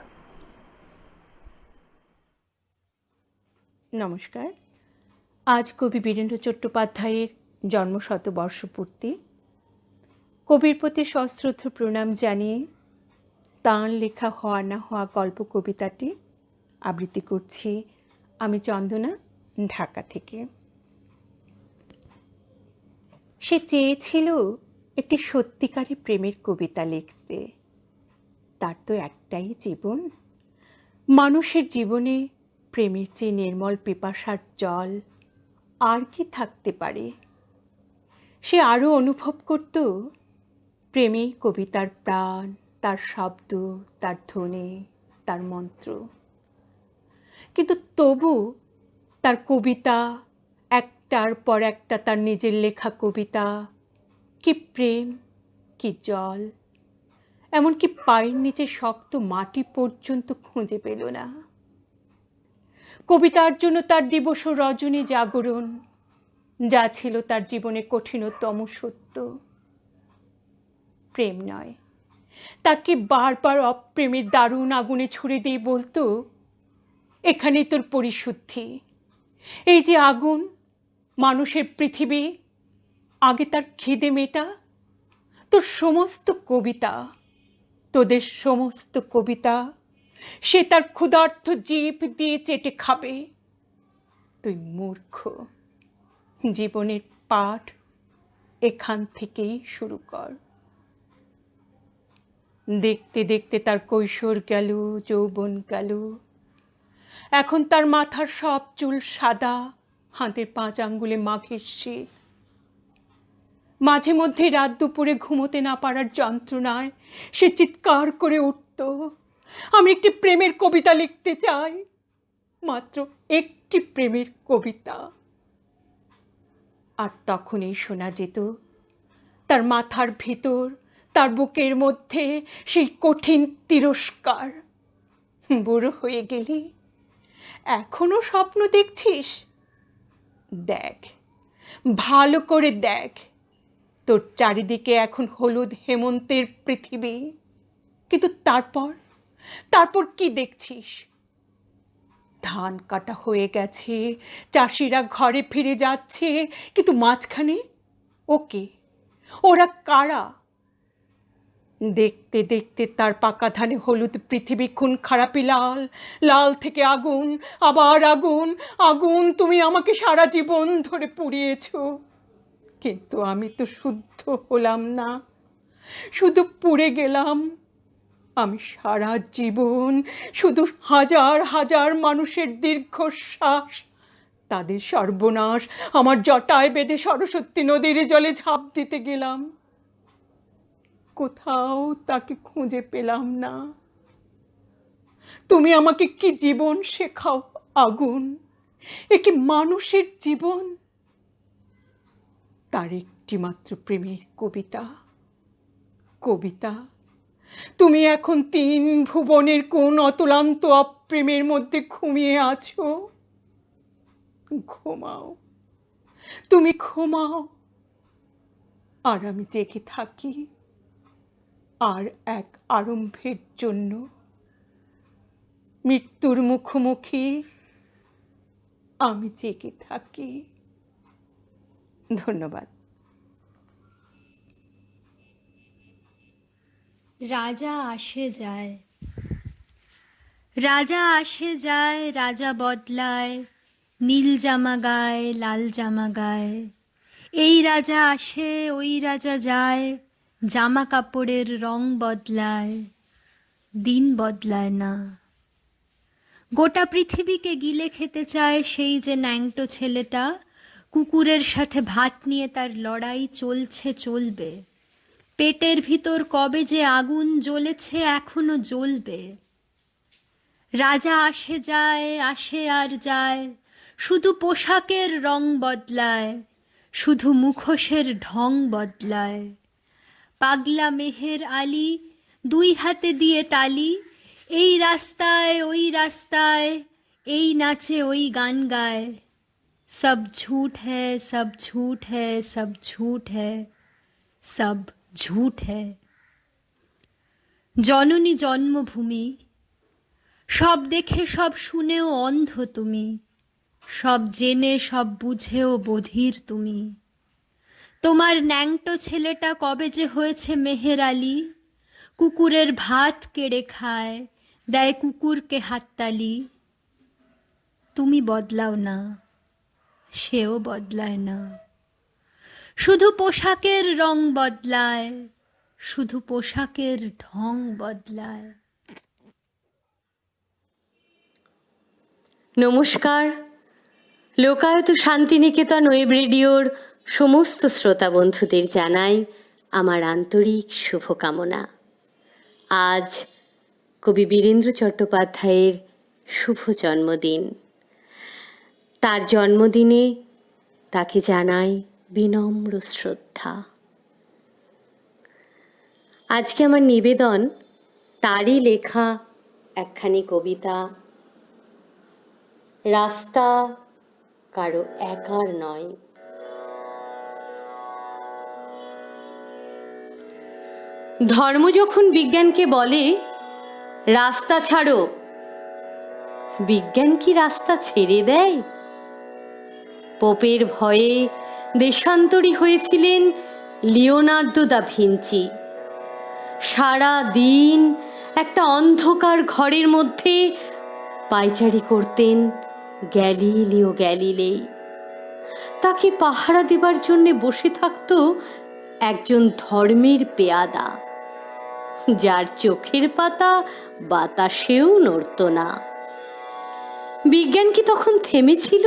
নমস্কার। আজ কবি বীরেন্দ্র চট্টোপাধ্যায়ের জন্মশতবর্ষপূর্তি। কবির প্রতি সশ্রদ্ধ প্রণাম জানিয়ে তাঁর লেখা হওয়া না হওয়া গল্প কবিতাটি আবৃত্তি করছি আমি চন্দনা, ঢাকা থেকে। সে চেয়েছিল একটি সত্যিকারের প্রেমের কবিতা লিখতে। তার তো একটাই জীবন। মানুষের জীবনে প্রেমের চেয়ে নির্মল পিপাসার জল আর কি থাকতে পারে। সে আরও অনুভব করত প্রেমেই কবিতার প্রাণ, তার শব্দ, তার ধ্বনি, তার মন্ত্র। কিন্তু তবু তার কবিতা, একটার পর একটা তার নিজের লেখা কবিতা, কি প্রেম, কি জল, এমনকি পায়ের নিচে শক্ত মাটি পর্যন্ত খুঁজে পেল না। কবিতার জন্য তার দিবস ও রজনী জাগরণ, যা ছিল তার জীবনে কঠিনতম সত্য। প্রেম নয়, তাকে বারবার অপ্রেমের দারুণ আগুনে ছুড়ে দিয়ে বলতো, এখানেই তোর পরিশুদ্ধি। এই যে আগুন, মানুষের পৃথিবী, আগে তার খিদে মেটা। তোর সমস্ত কবিতা, তোদের সমস্ত কবিতা সে তার ক্ষুধার্ত জিভ দিয়ে চেটে খাবে। তুই মূর্খ। জীবনের পাঠ এখান থেকেই শুরু কর। দেখতে দেখতে তার কৈশোর গেল, যৌবন গেল। এখন তার মাথার সব চুল সাদা, হাতের 5 আঙ্গুলে মাঘের শীত। মাঝে মধ্যে রাত দুপুরে ঘুমোতে না পারার যন্ত্রণায় সে চিৎকার করে উঠত, আমি একটি প্রেমের কবিতা লিখতে চাই, মাত্র একটি প্রেমের কবিতা। আর তখনই শোনা যেত তার মাথার ভিতর, তার বুকের মধ্যে সেই কঠিন তিরস্কার, বুড়ো হয়ে গেলি, এখনো স্বপ্ন দেখছিস? দেখ, ভালো করে দেখ, তোর চারিদিকে এখন হলুদ হেমন্তের পৃথিবী। কিন্তু তারপর তারপর কি দেখছিস? ধান কাটা হয়ে গেছে, চাষিরা ঘরে ফিরে যাচ্ছে, কিন্তু মাঝখানে ওকে, ওরা কারা? দেখতে দেখতে তার পাকা ধানে হলুদ পৃথিবী খুন খারাপি লাল, লাল থেকে আগুন, আবার আগুন, আগুন তুমি আমাকে সারা জীবন ধরে পুড়িয়েছ, কিন্তু আমি তো শুদ্ধ হলাম না, শুধু পুড়ে গেলাম। আমি সারা জীবন শুধু হাজার হাজার মানুষের দীর্ঘশ্বাস, তাদের সর্বনাশ আমার জটায় বেঁধে সরস্বতী নদীর জলে ঝাঁপ দিতে গেলাম, কোথাও তাকে খুঁজে পেলাম না। তুমি আমাকে কি জীবন শেখাও আগুন? এ কি মানুষের জীবন? তার একটি মাত্র প্রেমের কবিতা, কবিতা। তুমি এখন 3 ভুবনের কোন অতুলান্ত অপ্রেমের মধ্যে ঘুমিয়ে আছো। ঘুমাও, তুমি ঘুমাও, আর আমি জেগে থাকি আর এক আরম্ভের জন্য। মৃত্যুর মুখোমুখি আমি জেগে থাকি। ধন্যবাদ। রাজা আসে যায়, রাজা আসে যায়, রাজা বদলায়, নীল জামা গায়, লাল জামা গায়। এই রাজা আসে, ওই রাজা যায়, জামা কাপড়ের রং বদলায়, দিন বদলায় না। গোটা পৃথিবীকে গিলে খেতে চায় সেই যে ন্যাংটো ছেলেটা, কুকুরের সাথে ভাত নিয়ে তার লড়াই চলছে, চলবে। পেটের ভিতর কবে যে আগুন জ্বলেছে, এখনো জ্বলবে। রাজা আসে যায়, আসে আর যায়, শুধু পোশাকের রং বদলায়, শুধু মুখোশের ঢং বদলায়। পাগলা মেহের আলী 2 হাতে দিয়ে তালি, এই রাস্তায় ওই রাস্তায়, এই নাচে ওই গান গায়। সব ঝুট হ্যায়, সব ঝুট হ্যায়, সব ঝুট হ্যায়, সব ঝুট হ্যায়। জননী জন্মভূমি, সব দেখে সব শুনেও অন্ধ তুমি, সব জেনে সব বুঝেও বধির তুমি। তোমার ন্যাংটো ছেলেটা কবে যে হয়েছে মেহের আলী, কুকুরের ভাত কেড়ে খায়, দেয় কুকুরকে হাততালি। তুমি বদলাও না, সেও বদলায় না, শুধু পোশাকের রং বদলায়, শুধু পোশাকের ঢং বদলায়। নমস্কার। লোকায়ত শান্তিনিকেতন ওয়েব রেডিওর সমস্ত শ্রোতা বন্ধুদের জানাই আমার আন্তরিক শুভকামনা। আজ কবি বীরেন্দ্র চট্টোপাধ্যায়ের শুভ জন্মদিন। তার জন্মদিনে তাকে জানাই বিনম্র শ্রদ্ধা। আজকে আমার নিবেদন তারই লেখা একখানি কবিতা, রাস্তা কারো একার নয়। ধর্ম যখন বিজ্ঞানকে বলে রাস্তা ছাড়ো, বিজ্ঞান কি রাস্তা ছেড়ে দেয়? পোপের ভয়ে দেশান্তরী হয়েছিলেন লিওনার্দো দা ভিঞ্চি। সারা দিন একটা অন্ধকার ঘরের মধ্যে পায়চারি করতেন গ্যালিলিও গ্যালিলেই। তাকে পাহারা দেবার জন্যে বসে থাকত একজন ধর্মের পেয়াদা, যার চোখের পাতা বাতাসেও নড়ত না। বিজ্ঞান কি তখন থেমেছিল?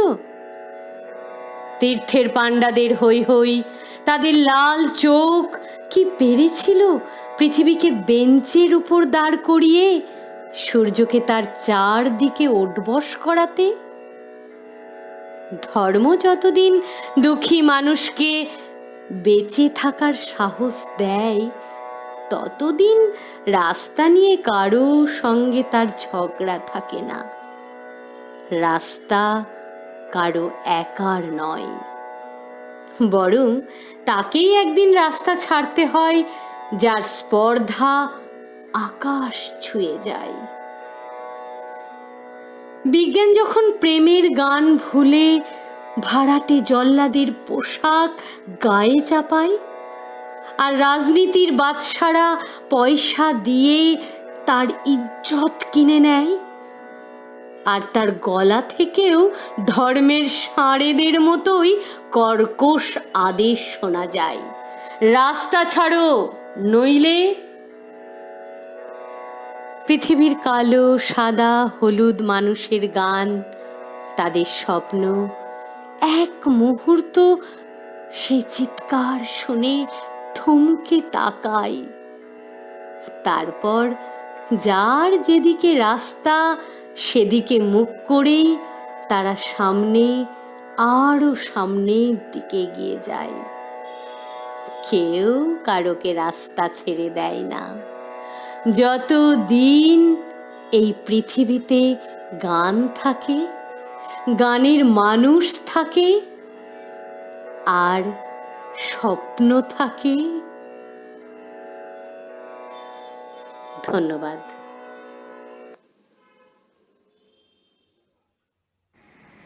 তীর্থের পাণ্ডাদের হৈ হৈ, তাদের লাল চোখ কি পেরেছিল পৃথিবীকে বেঞ্চের উপর দাঁড় করিয়ে সূর্যকে তার চারদিকে ওঠবস করাতে? ধর্ম যতদিন দুঃখী মানুষকে বেঁচে থাকার সাহস দেয়, ততদিন রাস্তা নিয়ে কারো সঙ্গে তার ঝগড়া থাকে না। রাস্তা কারো একার নয়, বরং তাকেই একদিন রাস্তা ছাড়তে হয় যার স্পর্ধা আকাশ ছুঁয়ে যায়। বিজ্ঞান যখন প্রেমের গান ভুলে ভাড়াটে জল্লাদের পোশাক গায়ে চাপায়, আর রাজনীতির বাদশারা পয়সা দিয়ে তার ইজ্জত কিনে নেয়, আর তার গলা থেকেও ধর্মের ষাঁড়েদের মতোই কর্কশ আদেশ শোনা যায়, রাস্তা ছাড়ো নইলে। পৃথিবীর কালো সাদা হলুদ মানুষের গান, তাদের স্বপ্ন, এক মুহূর্ত সেই চিৎকার শুনে থমকে তাকায়। তারপর যার যেদিকে রাস্তা সেদিকে মুখ করেই তারা সামনে, আরো সামনের দিকে এগিয়ে যায়। কেউ কারোকে রাস্তা ছেড়ে দেয় না। যতদিন এই পৃথিবীতে গান থাকে, গানের মানুষ থাকে, আর স্বপ্ন থাকে। ধন্যবাদ।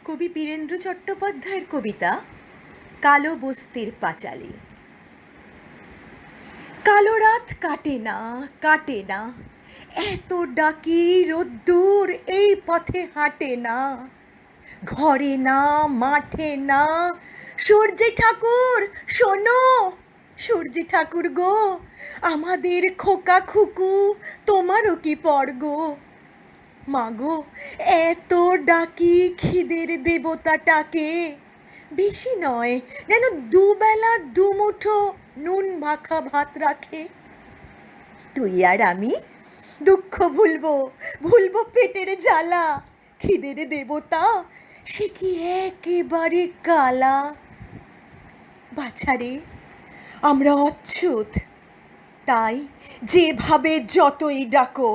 কবি বীরেন্দ্র চট্টোপাধ্যায়ের কবিতা কালো বস্তির পাঁচালী। কালো রাত কাটে না, কাটে না, এত ডাকি রোদ্দুর এই পথে হাঁটে না, ঘরে না মাঠে না। সূর্যি ঠাকুর শোনো, সূর্যি ঠাকুর গো, আমাদের খোকা খুকু তোমারও কি পর গো। মাগো এত ডাকি খিদের দেবতাটাকে, বেশি নয় যেন দুবেলা দুমুঠো নুন মাখা ভাত রাখে। তুই আর আমি দুঃখ ভুলবো, ভুলবো পেটের জ্বালা, খিদের দেবতা সে কি একেবারে কালা। বাছারে আমরা অচ্ছুত, তাই যেভাবে যতই ডাকো,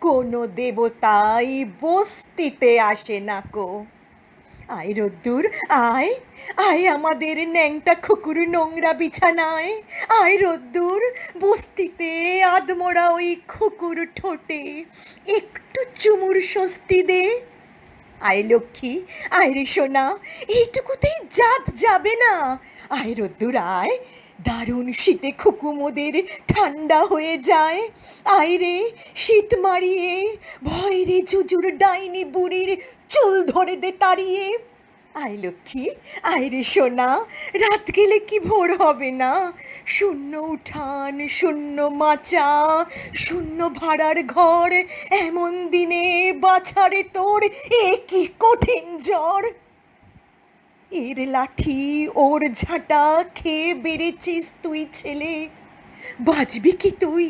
কোনো দেবতাই বস্তিতে আসে না কো। আয় রোদ্দুর আয়, আয় আমাদের ন্যাংটা খুকুর নোংরা বিছানায়। আয় রোদ্দুর বস্তিতে আদমোড়া ওই খুকুর ঠোঁটে একটু চুমুর স্বস্তি দে। আয় লক্ষ্মী, আয় রে সোনা, এইটুকুতেই জাত যাবে না। আয় রোদ্দুর আয়, দারুণ শীতে খুকু মোদের ঠান্ডা হয়ে যায়। আয় রে শীত মারিয়ে, ভয় রে জুজুর ডাইনি বুড়ির চুল ধরে দে তাড়িয়ে। আয় লক্ষ্মী, আয় রে সোনা, রাত গেলে কি ভোর হবে না। শূন্য উঠান, শূন্য মাচা, শূন্য ভাড়ার ঘর, এমন দিনে বাছারে তোর এ কি কঠিন জ্বর। এর লাঠি ওর ঝাঁটা খেয়ে বেড়েছিস তুই ছেলে, বাঁচবি কি তুই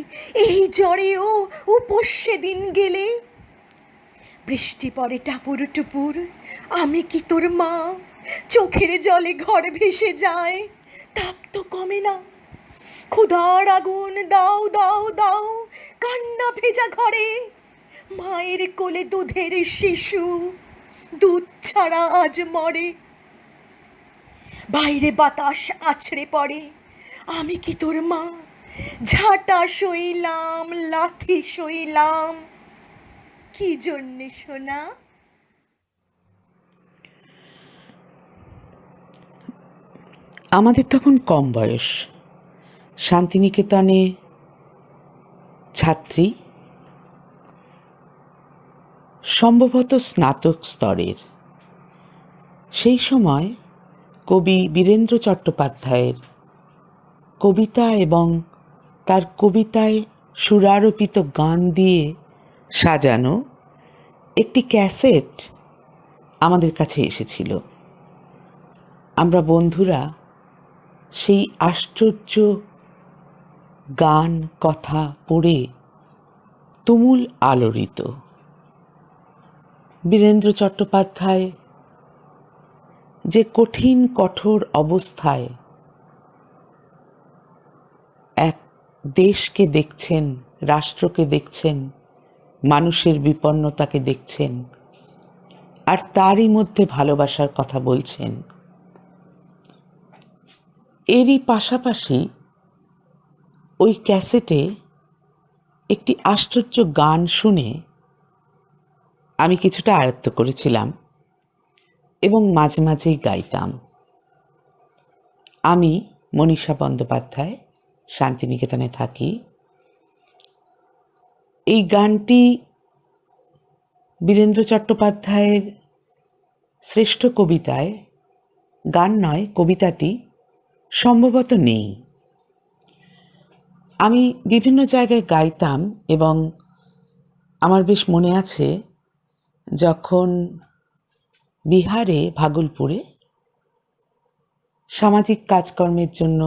এই জ্বরেও উপোস সেদিন গেলে। বৃষ্টি পড়ে টাপুর টুপুর, আমি কি তোর মা, চোখের জলে ঘর ভেসে যায়, তাপ তো কমে না। ক্ষুধার আগুন দাও দাও দাও, কান্না ভেজা ঘরে। মায়ের কোলে দুধের শিশু, দুধ ছাড়া আজ মরে। বাইরে বাতাস আছড়ে পড়ে, আমি কি তোর মা, ঝাঁটা সইলাম, লাথি সইলাম, কি জন্যে সোনা। আমাদের তখন কম বয়স, শান্তিনিকেতনে ছাত্রী, সম্ভবত স্নাতক স্তরের। সেই সময় কবি বীরেন্দ্র চট্টোপাধ্যায়ের কবিতা এবং তার কবিতায় সুরারোপিত গান দিয়ে সাজানো একটি ক্যাসেট আমাদের কাছে এসেছিল। আমরা বন্ধুরা সেই আশ্চর্য গান কথা পড়ে তুমুল আলোড়িত। বীরেন্দ্র চট্টোপাধ্যায় যে কঠিন কঠোর অবস্থায় এক দেশকে দেখছেন, রাষ্ট্রকে দেখছেন, মানুষের বিপন্নতাকে দেখছেন, আর তারই মধ্যে ভালোবাসার কথা বলছেন। এরই পাশাপাশি ওই ক্যাসেটে একটি আশ্চর্য গান শুনে আমি কিছুটা আয়ত্ত করেছিলাম এবং মাঝে মাঝেই গাইতাম। আমি মনীষা বন্দ্যোপাধ্যায়, শান্তিনিকেতনে থাকি। এই গানটি বীরেন্দ্র চট্টোপাধ্যায়ের শ্রেষ্ঠ কবিতায়, গান নয়, কবিতাটি সম্ভবত নেই। আমি বিভিন্ন জায়গায় গাইতাম এবং আমার বেশ মনে আছে যখন বিহারে ভাগলপুরে সামাজিক কাজকর্মের জন্য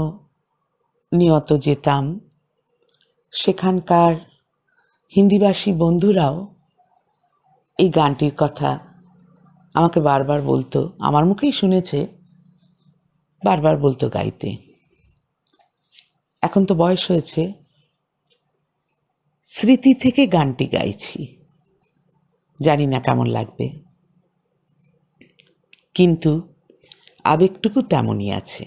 নিয়ত যেতাম, সেখানকার হিন্দিভাষী বন্ধুরাও এই গানটির কথা আমাকে বারবার বলতো, আমার মুখেই শুনেছে, বারবার বলতো গাইতে। এখন তো বয়স হয়েছে, স্মৃতি থেকে গানটি গাইছি, জানি না কেমন লাগবে, কিন্তু আবেগটুকু তেমনই আছে।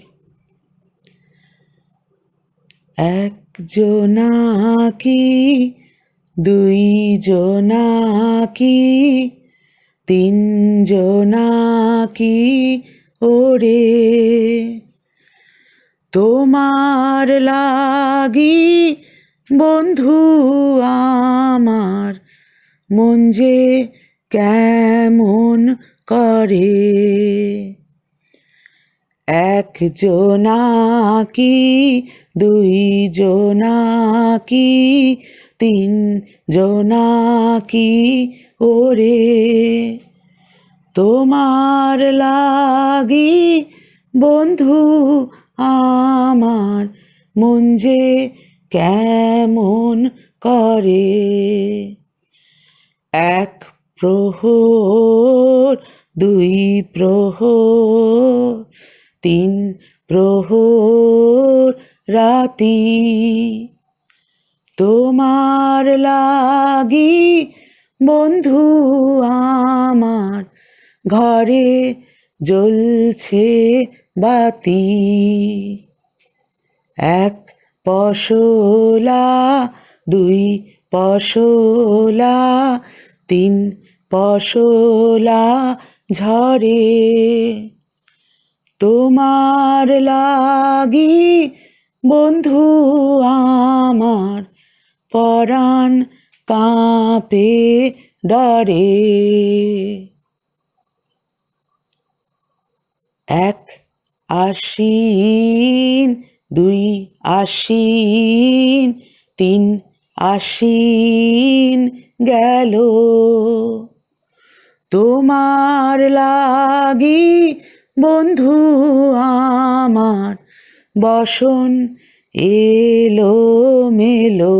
একজনা কি, দুইজনা কি, তিনজনা কি ওরে, তোমার লাগি বন্ধু আমার মন যে কেমন করে। একজনা কি, দুইজনা কি, তিনজনা কি ওরে, তোমার লাগি বন্ধু আমার মন যে কেমন করে। এক প্রহর, দুই প্রহর, তিন প্রহর রাতি, তোমার লাগি বন্ধু আমার ঘরে জ্বলছে বাতি। এক পশলা, দুই পশলা, তিন পশলা ঝরে, তোমার লাগি বন্ধু আমার পরাণ কাঁপে ডরে। এক আশ্বিন, দুই আশ্বিন, তিন আশ্বিন গেল, তোমার লাগি বন্ধু আমার বসন এলো মেলো।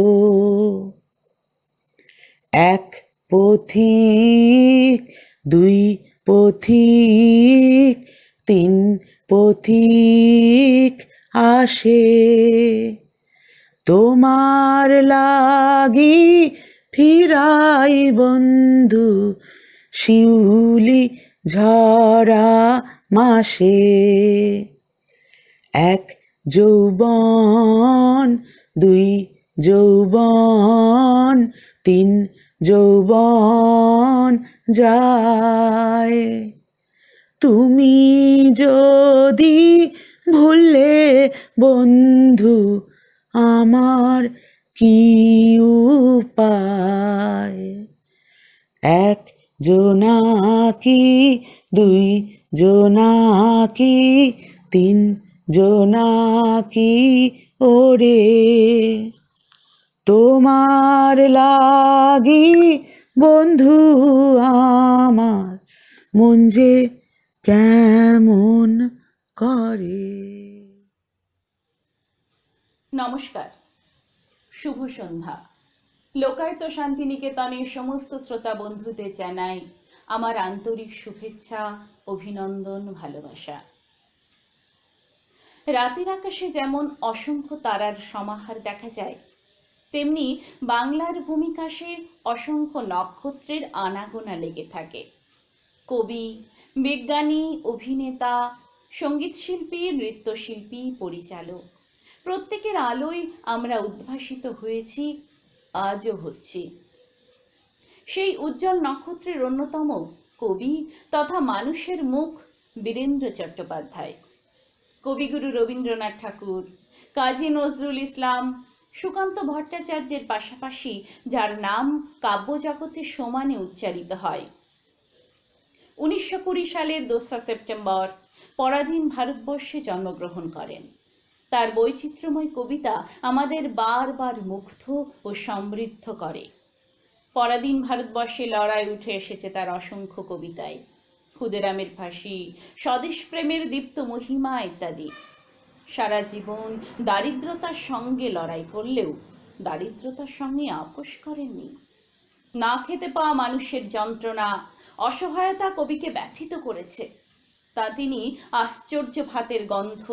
এক পথিক, দুই পথিক, তিন পথিক আসে, তোমার লাগি ফিরাই বন্ধু শিউলি ঝরা মাসে। এক যৌবন, দুই যৌবন, তিন যৌবন যায়, তুমি যদি ভুললে বন্ধু আমার কি উপায়। এক জোনাকি, দুই জোনাকি, তিন জোনাকি ওরে, তোমার লাগি বন্ধু আমার মন যে কেমন করে। নমস্কার, শুভ সন্ধ্যা। লোকায়ত শান্তিনিকেতনের সমস্ত শ্রোতা বন্ধুদের জানাই আমার আন্তরিক শুভেচ্ছা, অভিনন্দন, ভালোবাসা। রাতের আকাশে যেমন অসংখ্য তারার সমাহার দেখা যায়, তেমনি বাংলার ভূমিকাশে অসংখ্য নক্ষত্রের আনাগোনা লেগে থাকে। কবি, বিজ্ঞানী, অভিনেতা, সঙ্গীতশিল্পী, নৃত্যশিল্পী, পরিচালক প্রত্যেকের আলোয় আমরা উদ্ভাসিত হয়েছি আজও হচ্ছি। সেই উজ্জ্বল নক্ষত্রের অন্যতম কবি তথা মানুষের মুখ বীরেন্দ্র চট্টোপাধ্যায়। কবিগুরু রবীন্দ্রনাথ ঠাকুর, কাজী নজরুল ইসলাম, সুকান্ত ভট্টাচার্যের পাশাপাশি যার নাম কাব্যজগতে সমানে উচ্চারিত হয়। 1920 সালের 2রা সেপ্টেম্বর পরাধীন ভারতবর্ষে জন্মগ্রহণ করেন। তার বৈচিত্র্যময় কবিতা আমাদের বারবার মুগ্ধ ও সমৃদ্ধ করে। পরাধীন ভারতবর্ষে লড়াই উঠে এসেছে তার অসংখ্য কবিতায়। ক্ষুদিরামের ফাঁসি, স্বদেশ প্রেমের দীপ্ত মহিমা ইত্যাদি। সারা জীবন দারিদ্রতার সঙ্গে লড়াই করলেও দারিদ্রতার সঙ্গে আপোষ করেননি। না খেতে পাওয়া মানুষের যন্ত্রণা, অসহায়তা কবিকে ব্যথিত করেছে। তা তিনি আশ্চর্য ভাতের গন্ধ,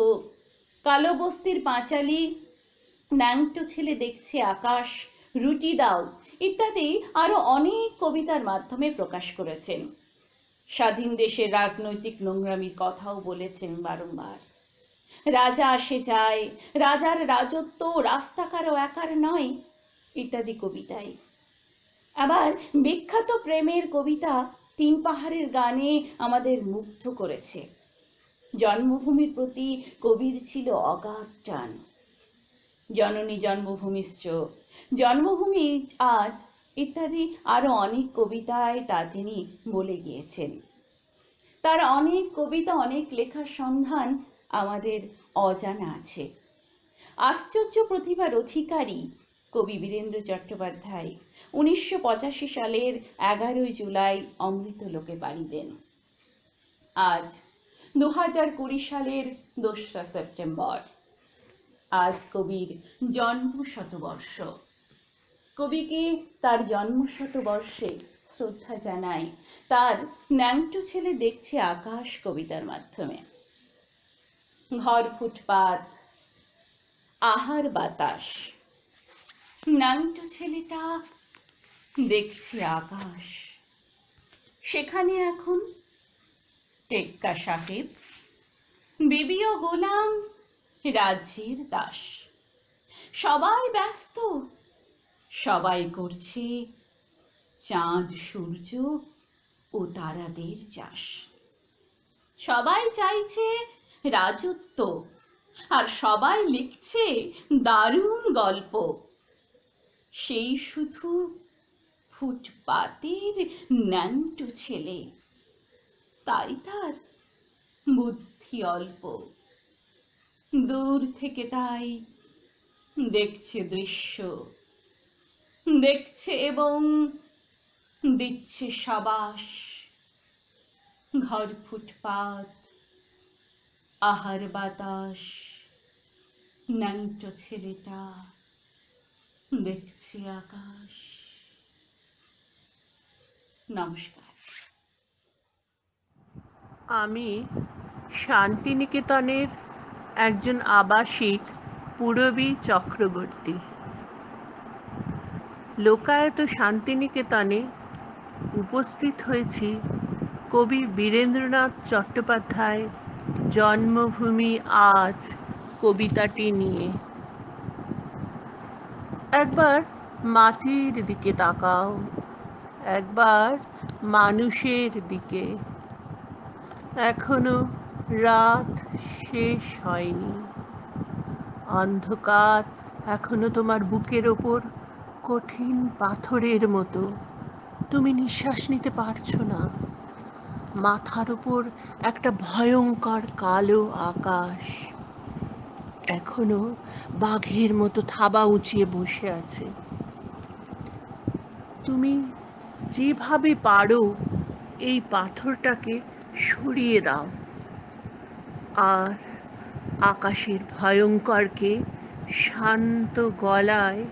কালো বস্তির পাঁচালী, ন্যাংটো ছেলে দেখছে আকাশ, রুটি দাও ইত্যাদি আরো অনেক কবিতার মাধ্যমে প্রকাশ করেছেন। স্বাধীন দেশের রাজনৈতিক নোংরামির কথাও বলেছেন বারংবার। রাজা আসে যায়, রাজার রাজত্ব রাস্তা কারো একার নয় ইত্যাদি কবিতায়। আবার বিখ্যাত প্রেমের কবিতা 3 পাহাড়ের গানে আমাদের মুগ্ধ করেছে। জন্মভূমির প্রতি কবির ছিল অগাধ টান। জননী জন্মভূমিশ্চ, জন্মভূমি আজ ইত্যাদি আরো অনেক কবিতায় তা তিনি বলে গিয়েছেন। তার অনেক কবিতা, অনেক লেখার সন্ধান আমাদের অজানা আছে। আশ্চর্য প্রতিভার অধিকারী কবি বীরেন্দ্র চট্টোপাধ্যায় 1985 সালের 11 জুলাই অমৃতলোকে পাড়ি দেন। আজ 2020 সালের 2রা সেপ্টেম্বর। আজ কবির জন্ম শতবর্ষ। কবিকে তার জন্ম শতবর্ষে শ্রদ্ধা জানাই তার ন্যাংটো ছেলে দেখছে আকাশ কবিতার মাধ্যমে। ঘর ফুটপাত, আহার বাতাস, ন্যাংটো ছেলেটা দেখছে আকাশ। সেখানে এখন টেক্কা সাহেব, বিবি ও গোলাম, রাজ্যের দাস। সবাই ব্যস্ত, সবাই করছে চাঁদ সূর্য ও তারাদের চাষ। সবাই চাইছে রাজত্ব, আর সবাই লিখছে দারুণ গল্প। সেই শুধু ফুটপাতের ন্যাংটো ছেলে, তাই তার বুদ্ধি অল্প। দূর থেকে তাই দেখছে দৃশ্য, দেখছে এবং দিচ্ছে সাবাস। ঘর ফুটপাত, আহার বাতাস, ন্যাংটো ছেলেটা দেখছে আকাশ। নমস্কার। আমি শান্তিনিকেতনের একজন আবাসিক পূরবী চক্রবর্তী। লোকায়ত শান্তিনিকেতনে উপস্থিত হয়েছি কবি বীরেন্দ্রনাথ চট্টোপাধ্যায় জন্মভূমি আজ কবিতাটি নিয়ে। একবার মাটির দিকে তাকাও, একবার মানুষের দিকে। এখনো রাত শেষ হয়নি, অন্ধকার এখনো তোমার বুকের ওপর কঠিন পাথরের মতো। তুমি নিঃশ্বাস নিতে পারছো না। মাথার উপর একটা ভয়ঙ্কর কালো আকাশ এখনো বাঘের মতো থাবা উঁচিয়ে বসে আছে। তুমি যেভাবে পারো এই পাথরটাকে সরিয়ে দাও, আর আকাশের ভয়ঙ্করকে শান্ত গলায়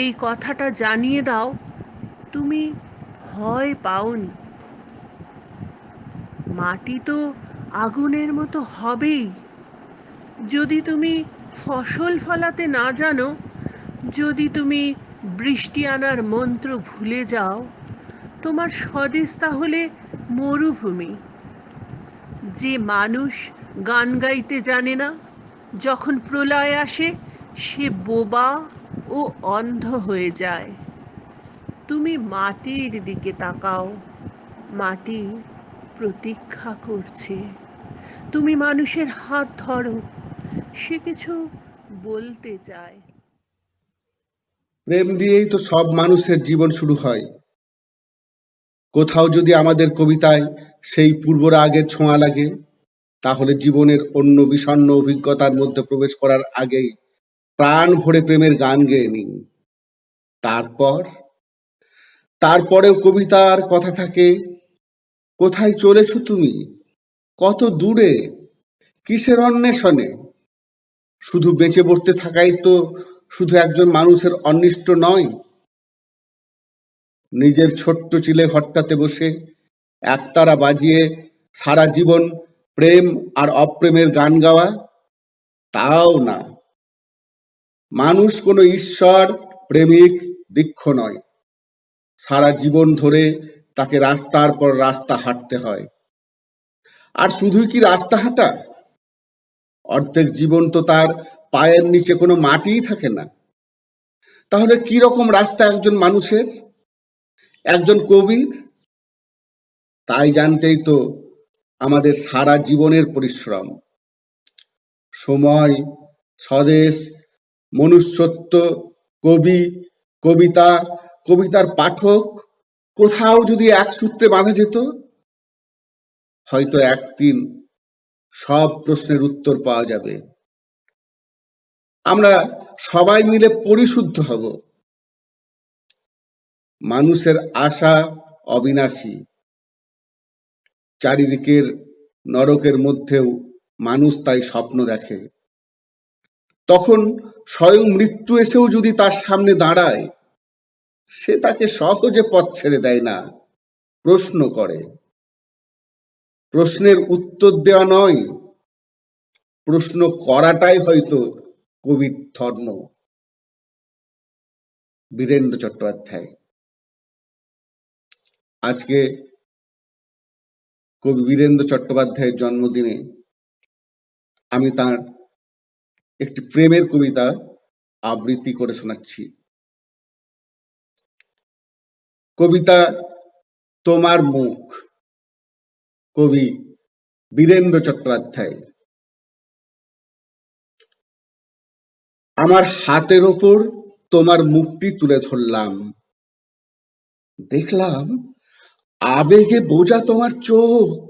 এই কথাটা জানিয়ে দাও, তুমি ভয় পাওনি। মাটি তো আগুনের মতো হবেই। যদি তুমি ফসল ফলাতে না জানো, যদি তুমি বৃষ্টি আনার মন্ত্র ভুলে যাও, তোমার স্বদেশ তাহলে মরুভূমি। যে মানুষ গান গাইতে জানে না, যখন প্রলয় আসে সে বোবা ও অন্ধ হয়ে যায়। তুমি মাটির দিকে তাকাও, মাটি প্রতীক্ষা করছে। তুমি মানুষের হাত ধরো, সে কিছু বলতে চায়। প্রেম দিয়েই তো সব মানুষের জীবন শুরু হয়। কোথাও যদি আমাদের কবিতায় সেই পূর্বরাগের ছোঁয়া লাগে, তাহলে জীবনের অন্য বিষণ্ণ অভিজ্ঞতার মধ্যে প্রবেশ করার আগেই প্রাণ ভরে প্রেমের গান গেয়ে নিন। তারপরেও কবিতার কথা থাকে, কোথায় চলেছ তুমি, কত দূরে, কিসের অন্বেষণে? শুধু বেঁচে বসতে থাকাই তো শুধু একজন মানুষের অনিষ্ট নয়। নিজের ছোট্ট চিলে ঘরটাতে বসে একতারা বাজিয়ে সারা জীবন প্রেম আর অপ্রেমের গান গাওয়া, তাও না। মানুষ কোনো ঈশ্বর প্রেমিক বৃক্ষ নয়। সারা জীবন ধরে তাকে রাস্তার পর রাস্তা হাঁটতে হয়। আর শুধুই কি রাস্তা হাঁটা? অর্ধেক জীবন তো তার পায়ের নিচে কোনো মাটিই থাকে না। তাহলে কি রকম রাস্তা একজন মানুষের, একজন কবির? তাই জানতেই তো আমাদের সারা জীবনের পরিশ্রম। সময়, স্বদেশ, মনুষ্যত্ব, কবি, কবিতা, কবিতার পাঠক কোথাও যদি এক সূত্রে বাঁধা যেত, হয়তো একদিন সব প্রশ্নের উত্তর পাওয়া যাবে। আমরা সবাই মিলে পরিশুদ্ধ হব। মানুষের আশা অবিনাশী। চারিদিকের নরকের মধ্যেও মানুষ তাই স্বপ্ন দেখে। তখন স্বয়ং মৃত্যু এসেও যদি তার সামনে দাঁড়ায়, সে তাকে সহজে পথ ছেড়ে দেয় না, প্রশ্ন করে। প্রশ্নের উত্তর দেওয়া নয়, প্রশ্ন করাটাই হয়তো কবির ধর্ম। বীরেন্দ্র চট্টোপাধ্যায়। আজকে কবি বীরেন্দ্র চট্টোপাধ্যায়ের জন্মদিনে আমি তার একটি প্রেমের কবিতা আবৃত্তি করে শোনাচ্ছি। কবিতা তোমার মুখ, কবি বীরেন্দ্র চট্টোপাধ্যায়। আমার হাতের ওপর তোমার মুখটি তুলে ধরলাম, দেখলাম আবেগে বোঝা তোমার চোখ।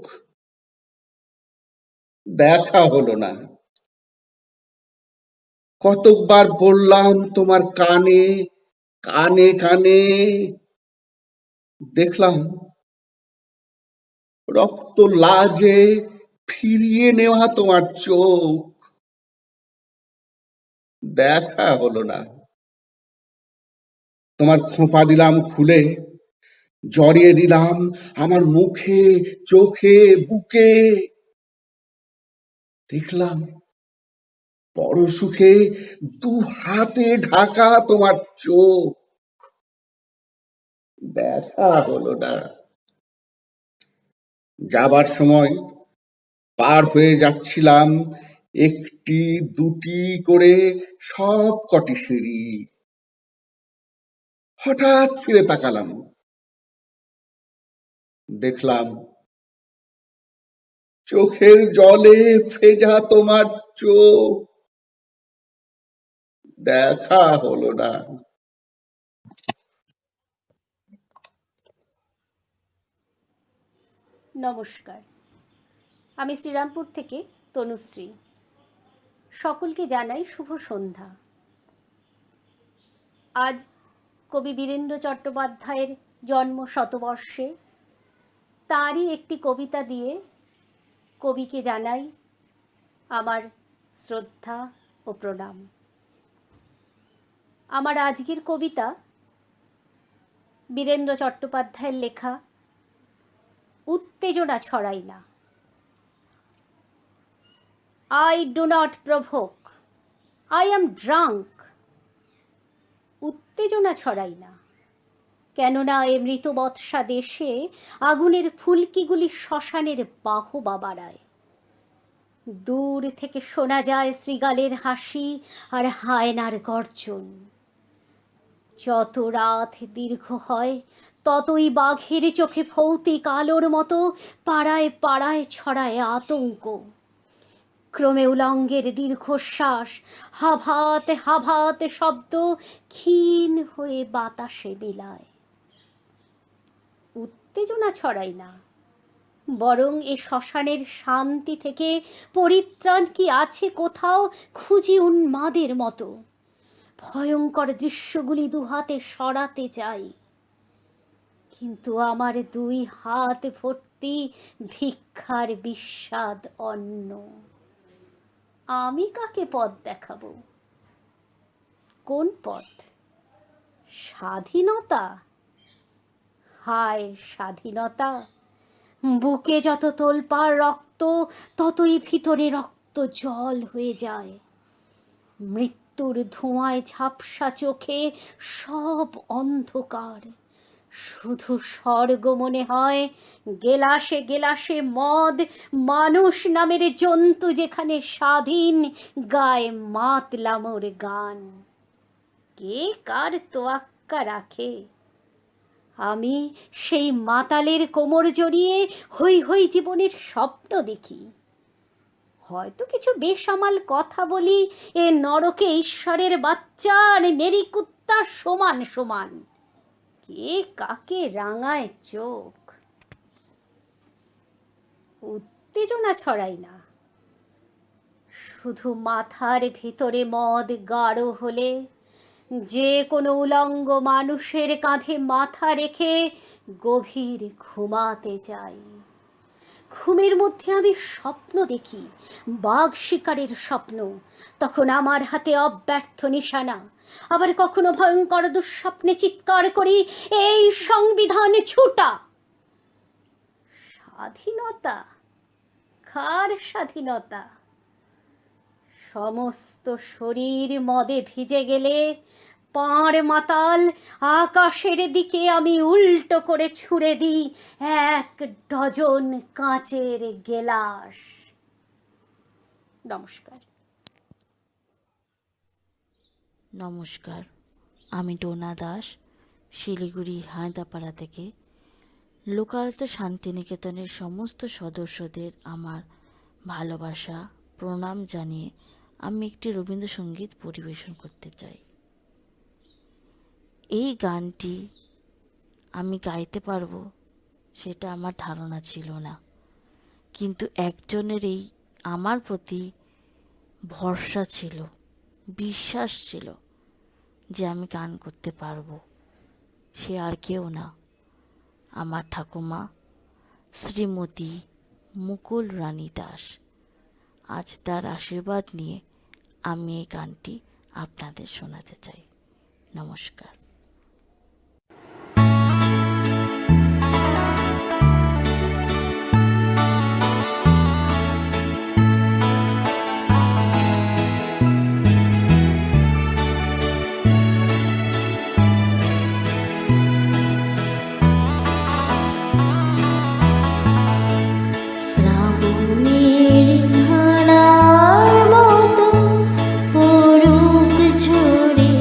দেখা হলো না, কতকবার বললাম তোমার কানে কানে কানে, দেখলাম রক্ত লাজে ফিরিয়ে নেওয়া তোমার চোখ। দেখা হলো না। তোমার খোঁপা দিলাম খুলে, জড়িয়ে দিলাম আমার মুখে, চোখে, বুকে। দেখলাম বড় সুখে দু হাতে ঢাকা তোমার চোখ। দেখা হলো না। যাবার সময় পার হয়ে যাচ্ছিলাম একটি দুটি করে সব কটি সিঁড়ি। হঠাৎ ফিরে তাকালাম, দেখলাম চোখের জলে ভেজা তোমার চোখ। দেখা হলো না। নমস্কার, আমি শ্রীরামপুর থেকে তনুশ্রী। সকলকে জানাই শুভ সন্ধ্যা। আজ কবি বীরেন্দ্র চট্টোপাধ্যায়ের জন্ম শতবর্ষে তারই একটি কবিতা দিয়ে কবিকে জানাই আমার শ্রদ্ধা ও প্রণাম। আমার আজকের কবিতা বীরেন্দ্র চট্টোপাধ্যায়ের লেখা উত্তেজনা ছড়াই না। I do not provoke, I am drunk. উত্তেজনা ছড়াই না, কেননা এ মৃত বৎসা দেশে আগুনের ফুলকিগুলি শ্মশানের বাহবা বাড়ায়। দূর থেকে শোনা যায় শৃগালের হাসি আর হায়নার গর্জন। যত রাত দীর্ঘ হয় ততই বাঘের চোখে ভৌতিক আলোর মতো পাড়ায় পাড়ায় ছড়ায় আতঙ্ক। ক্রমে উলঙ্গের দীর্ঘশ্বাস, হাভাতে হাভাতে শব্দ ক্ষীণ হয়ে বাতাসে বিলায়। উত্তেজনা ছড়াই না, বরং এ শ্মশানের শান্তি থেকে পরিত্রাণ কি আছে কোথাও খুঁজি উন্মাদের মতো। ভয়ঙ্কর দৃশ্যগুলি দুহাতে সরাতে চাই, কিন্তু আমার দুই হাত ভর্তি ভিক্ষার বিস্বাদ অন্ন। আমি কাকে পথ দেখাবো? কোন পথ? স্বাধীনতা? হায় স্বাধীনতা! বুকে যত তোলপাড় রক্ত, ততই ভিতরে রক্ত জল হয়ে যায়। মৃত্যুর ধোঁয়ায় ঝাপসা চোখে সব অন্ধকার, শুধু স্বর্গ মনে হয়। গেলাসে গেলাসে মদ, মানুষ নামের জন্তু যেখানে স্বাধীন গায়ে মাতলামোর গান। কে কার তোয়াক্কা রাখে? আমি সেই মাতালের কোমর জড়িয়ে হই হই জীবনের স্বপ্ন দেখি। হয়তো কিছু বেসামাল কথা বলি, এ নরকে ঈশ্বরের বাচ্চা আর নেরিকুত্তা সমান সমান। কে কাকে রাঙায় চোখ? উত্তেজনা ছড়াই না, শুধু মাথার ভিতরে মদ গাঢ় হলে যে কোনো উলঙ্গ মানুষের কাঁধে মাথা রেখে গভীর ঘুমাতে যাই। ঘুমের মধ্যে আমি স্বপ্ন দেখি, বাঘ শিকারের স্বপ্ন। তখন আমার হাতে অব্যর্থ নিশানা। আবার কখনো ভয়ঙ্কর দুঃস্বপ্নে চিৎকার করি, এই সংবিধান ছুটা। স্বাধীনতা? কার স্বাধীনতা? সমস্ত শরীর মদে ভিজে গেলে পাড় মাতাল আকাশের দিকে আমি উল্টো করে ছুঁড়ে দিই 1 ডজন কাঁচের গেলাস। নমস্কার। নমস্কার, আমি ডোনা দাস, শিলিগুড়ি হায়দাপাড়া থেকে। লোকায়ত শান্তিনিকেতনের সমস্ত সদস্যদের আমার ভালোবাসা প্রণাম জানিয়ে আমি একটি রবীন্দ্রসঙ্গীত পরিবেশন করতে চাই। এই গানটি আমি গাইতে পারবো সেটা আমার ধারণা ছিল না, কিন্তু একজনের এই আমার প্রতি ভরসা ছিল, বিশ্বাস ছিল যে আমি গান করতে পারবো। সে আর কেউ না, আমার ঠাকুমা শ্রীমতী মুকুল রানী দাস। আজ তার আশীর্বাদ নিয়ে আমি এই গানটি আপনাদের শোনাতে চাই। নমস্কার। ঝরে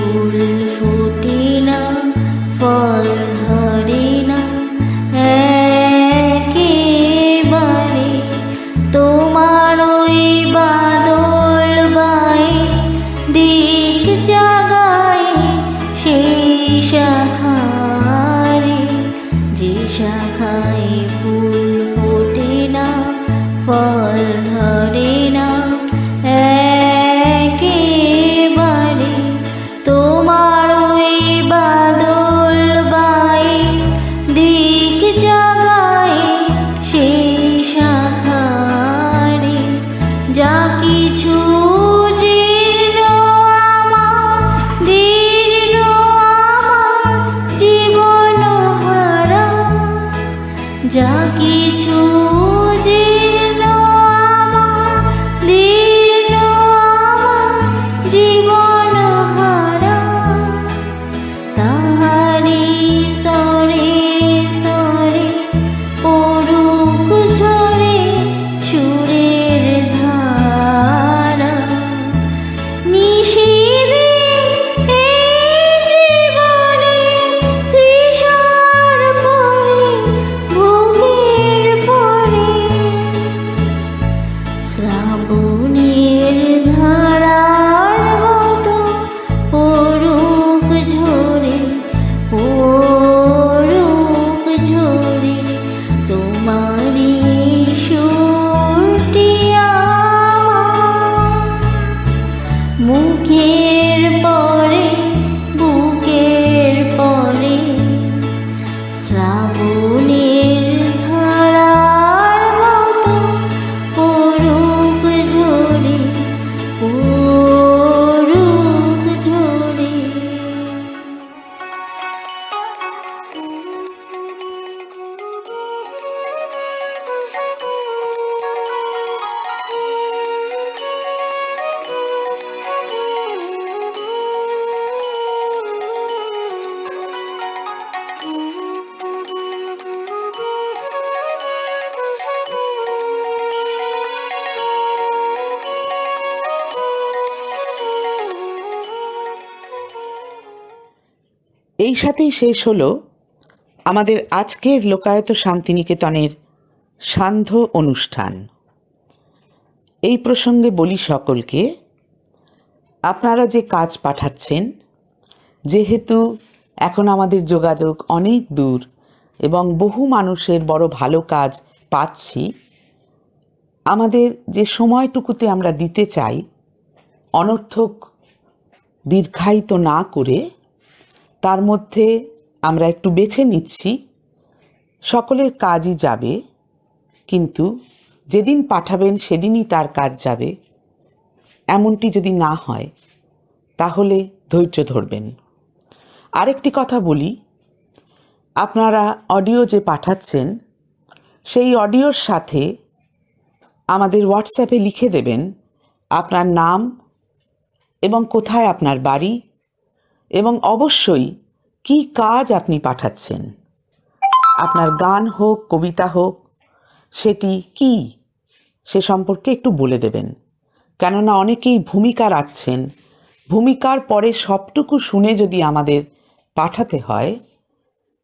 ফুল ফোটে না, ফল ধরে না একেবারে, তোমার ওই বাদল বায়ে দিক জাগায় সেই শাখারে, যে শাখায় ফুল ফোটে না, ফল ধরে না একেবারে, তোমার ওই বাদল বায়ে দিক জাগায় সেই শাখারে, যা কিছু জীর্ণ আমার, দীর্ণ আমার জীবন হারা, যা কিছু জীর্ণ আমার, দীর্ণ আমার জীবন হারা, তাহারি স্তরে স্তরে পড়ুক ঝরে সুরের ধারা, নিশিদিন এই জীবনে তৃষার পরে ভোগের পরে, শ্রাবণের ধারার মতো পড়ুক ঝরে, পড়ুক ঝরে তোমারই সুরটি আমার, মুখের পরে বুকের পরে, শ্রাবণের ধারার মতো পড়ুক ঝরে, পড়ুক ঝরে। এই সাথেই শেষ হলো আমাদের আজকের লোকায়ত শান্তিনিকেতনের সান্ধ্য অনুষ্ঠান। এই প্রসঙ্গে বলি সকলকে, আপনারা যে কাজ পাঠাচ্ছেন, যেহেতু এখন আমাদের যোগাযোগ অনেক দূর এবং বহু মানুষের বড় ভালো কাজ পাচ্ছি, আমাদের যে সময়টুকুতে আমরা দিতে চাই অনর্থক দীর্ঘায়িত না করে তার মধ্যে আমরা একটু বেছে নিচ্ছি। সকলের কাজই যাবে, কিন্তু যেদিন পাঠাবেন সেদিনই তার কাজ যাবে, এমনটি যদি না হয় তাহলে ধৈর্য ধরবেন। আরেকটি কথা বলি, আপনারা অডিও যে পাঠাচ্ছেন সেই অডিওর সাথে আমাদের হোয়াটসঅ্যাপে লিখে দেবেন আপনার নাম এবং কোথায় আপনার বাড়ি, এবং অবশ্যই কি কাজ আপনি পাঠাচ্ছেন। আপনার গান হোক, কবিতা হোক, সেটি কি সে সম্পর্কে একটু বলে দেবেন। কেননা অনেকেই ভূমিকা রাখছেন, ভূমিকার পরে সবটুকু শুনে যদি আমাদের পাঠাতে হয়,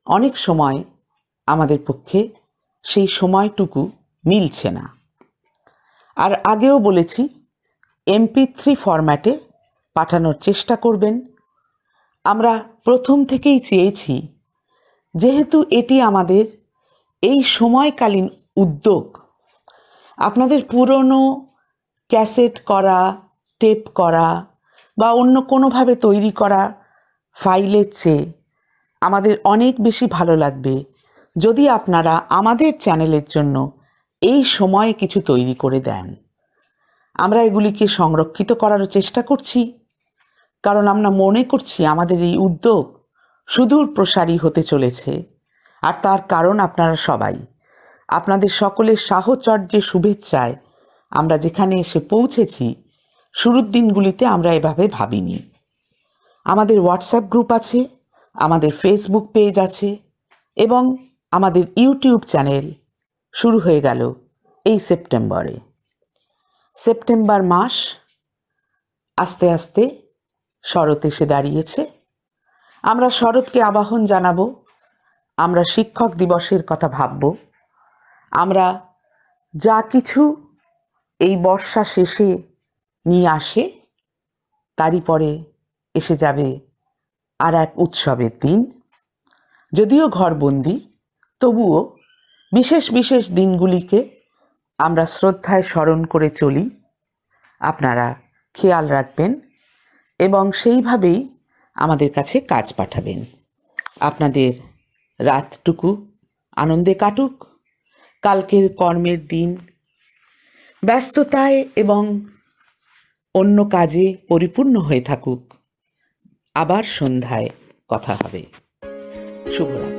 অনেক সময় আমাদের পক্ষে সেই সময়টুকু মিলছে না। আর আগেও বলেছি, MP3 ফরম্যাটে পাঠানোর চেষ্টা করবেন। আমরা প্রথম থেকেই চেয়েছি, যেহেতু এটি আমাদের এই সময়কালীন উদ্যোগ, আপনাদের পুরনো ক্যাসেট করা, টেপ করা বা অন্য কোনোভাবে তৈরি করা ফাইলের চেয়ে আমাদের অনেক বেশি ভালো লাগবে যদি আপনারা আমাদের চ্যানেলের জন্য এই সময়ে কিছু তৈরি করে দেন। আমরা এগুলিকে সংরক্ষিত করারও চেষ্টা করছি, কারণ আমরা মনে করছি আমাদের এই উদ্যোগ সুদূর প্রসারী হতে চলেছে। আর তার কারণ আপনারা সবাই, আপনাদের সকলের সাহচর্যে শুভেচ্ছায় আমরা যেখানে এসে পৌঁছেছি, শুরুর দিনগুলিতে আমরা এভাবে ভাবিনি। আমাদের হোয়াটসঅ্যাপ গ্রুপ আছে, আমাদের ফেসবুক পেজ আছে এবং আমাদের ইউটিউব চ্যানেল শুরু হয়ে গেল এই সেপ্টেম্বরে। সেপ্টেম্বর মাস আস্তে আস্তে শরৎ এসে দাঁড়িয়েছে। আমরা শরৎকে আবাহন জানাবো, আমরা শিক্ষক দিবসের কথা ভাবব, আমরা যা কিছু এই বর্ষা শেষে নিয়ে আসে তারই পরে এসে যাবে আর এক উৎসবের দিন। যদিও ঘরবন্দি, তবুও বিশেষ বিশেষ দিনগুলিকে আমরা শ্রদ্ধায় স্মরণ করে চলি। আপনারা খেয়াল রাখবেন এবং সেইভাবেই আমাদের কাছে কাজ পাঠাবেন। আপনাদের রাতটুকু আনন্দে কাটুক, কালকের কর্মের দিন ব্যস্ততায় এবং অন্য কাজে পরিপূর্ণ হয়ে থাকুক। আবার সন্ধ্যায় কথা হবে। শুভরাত্রি।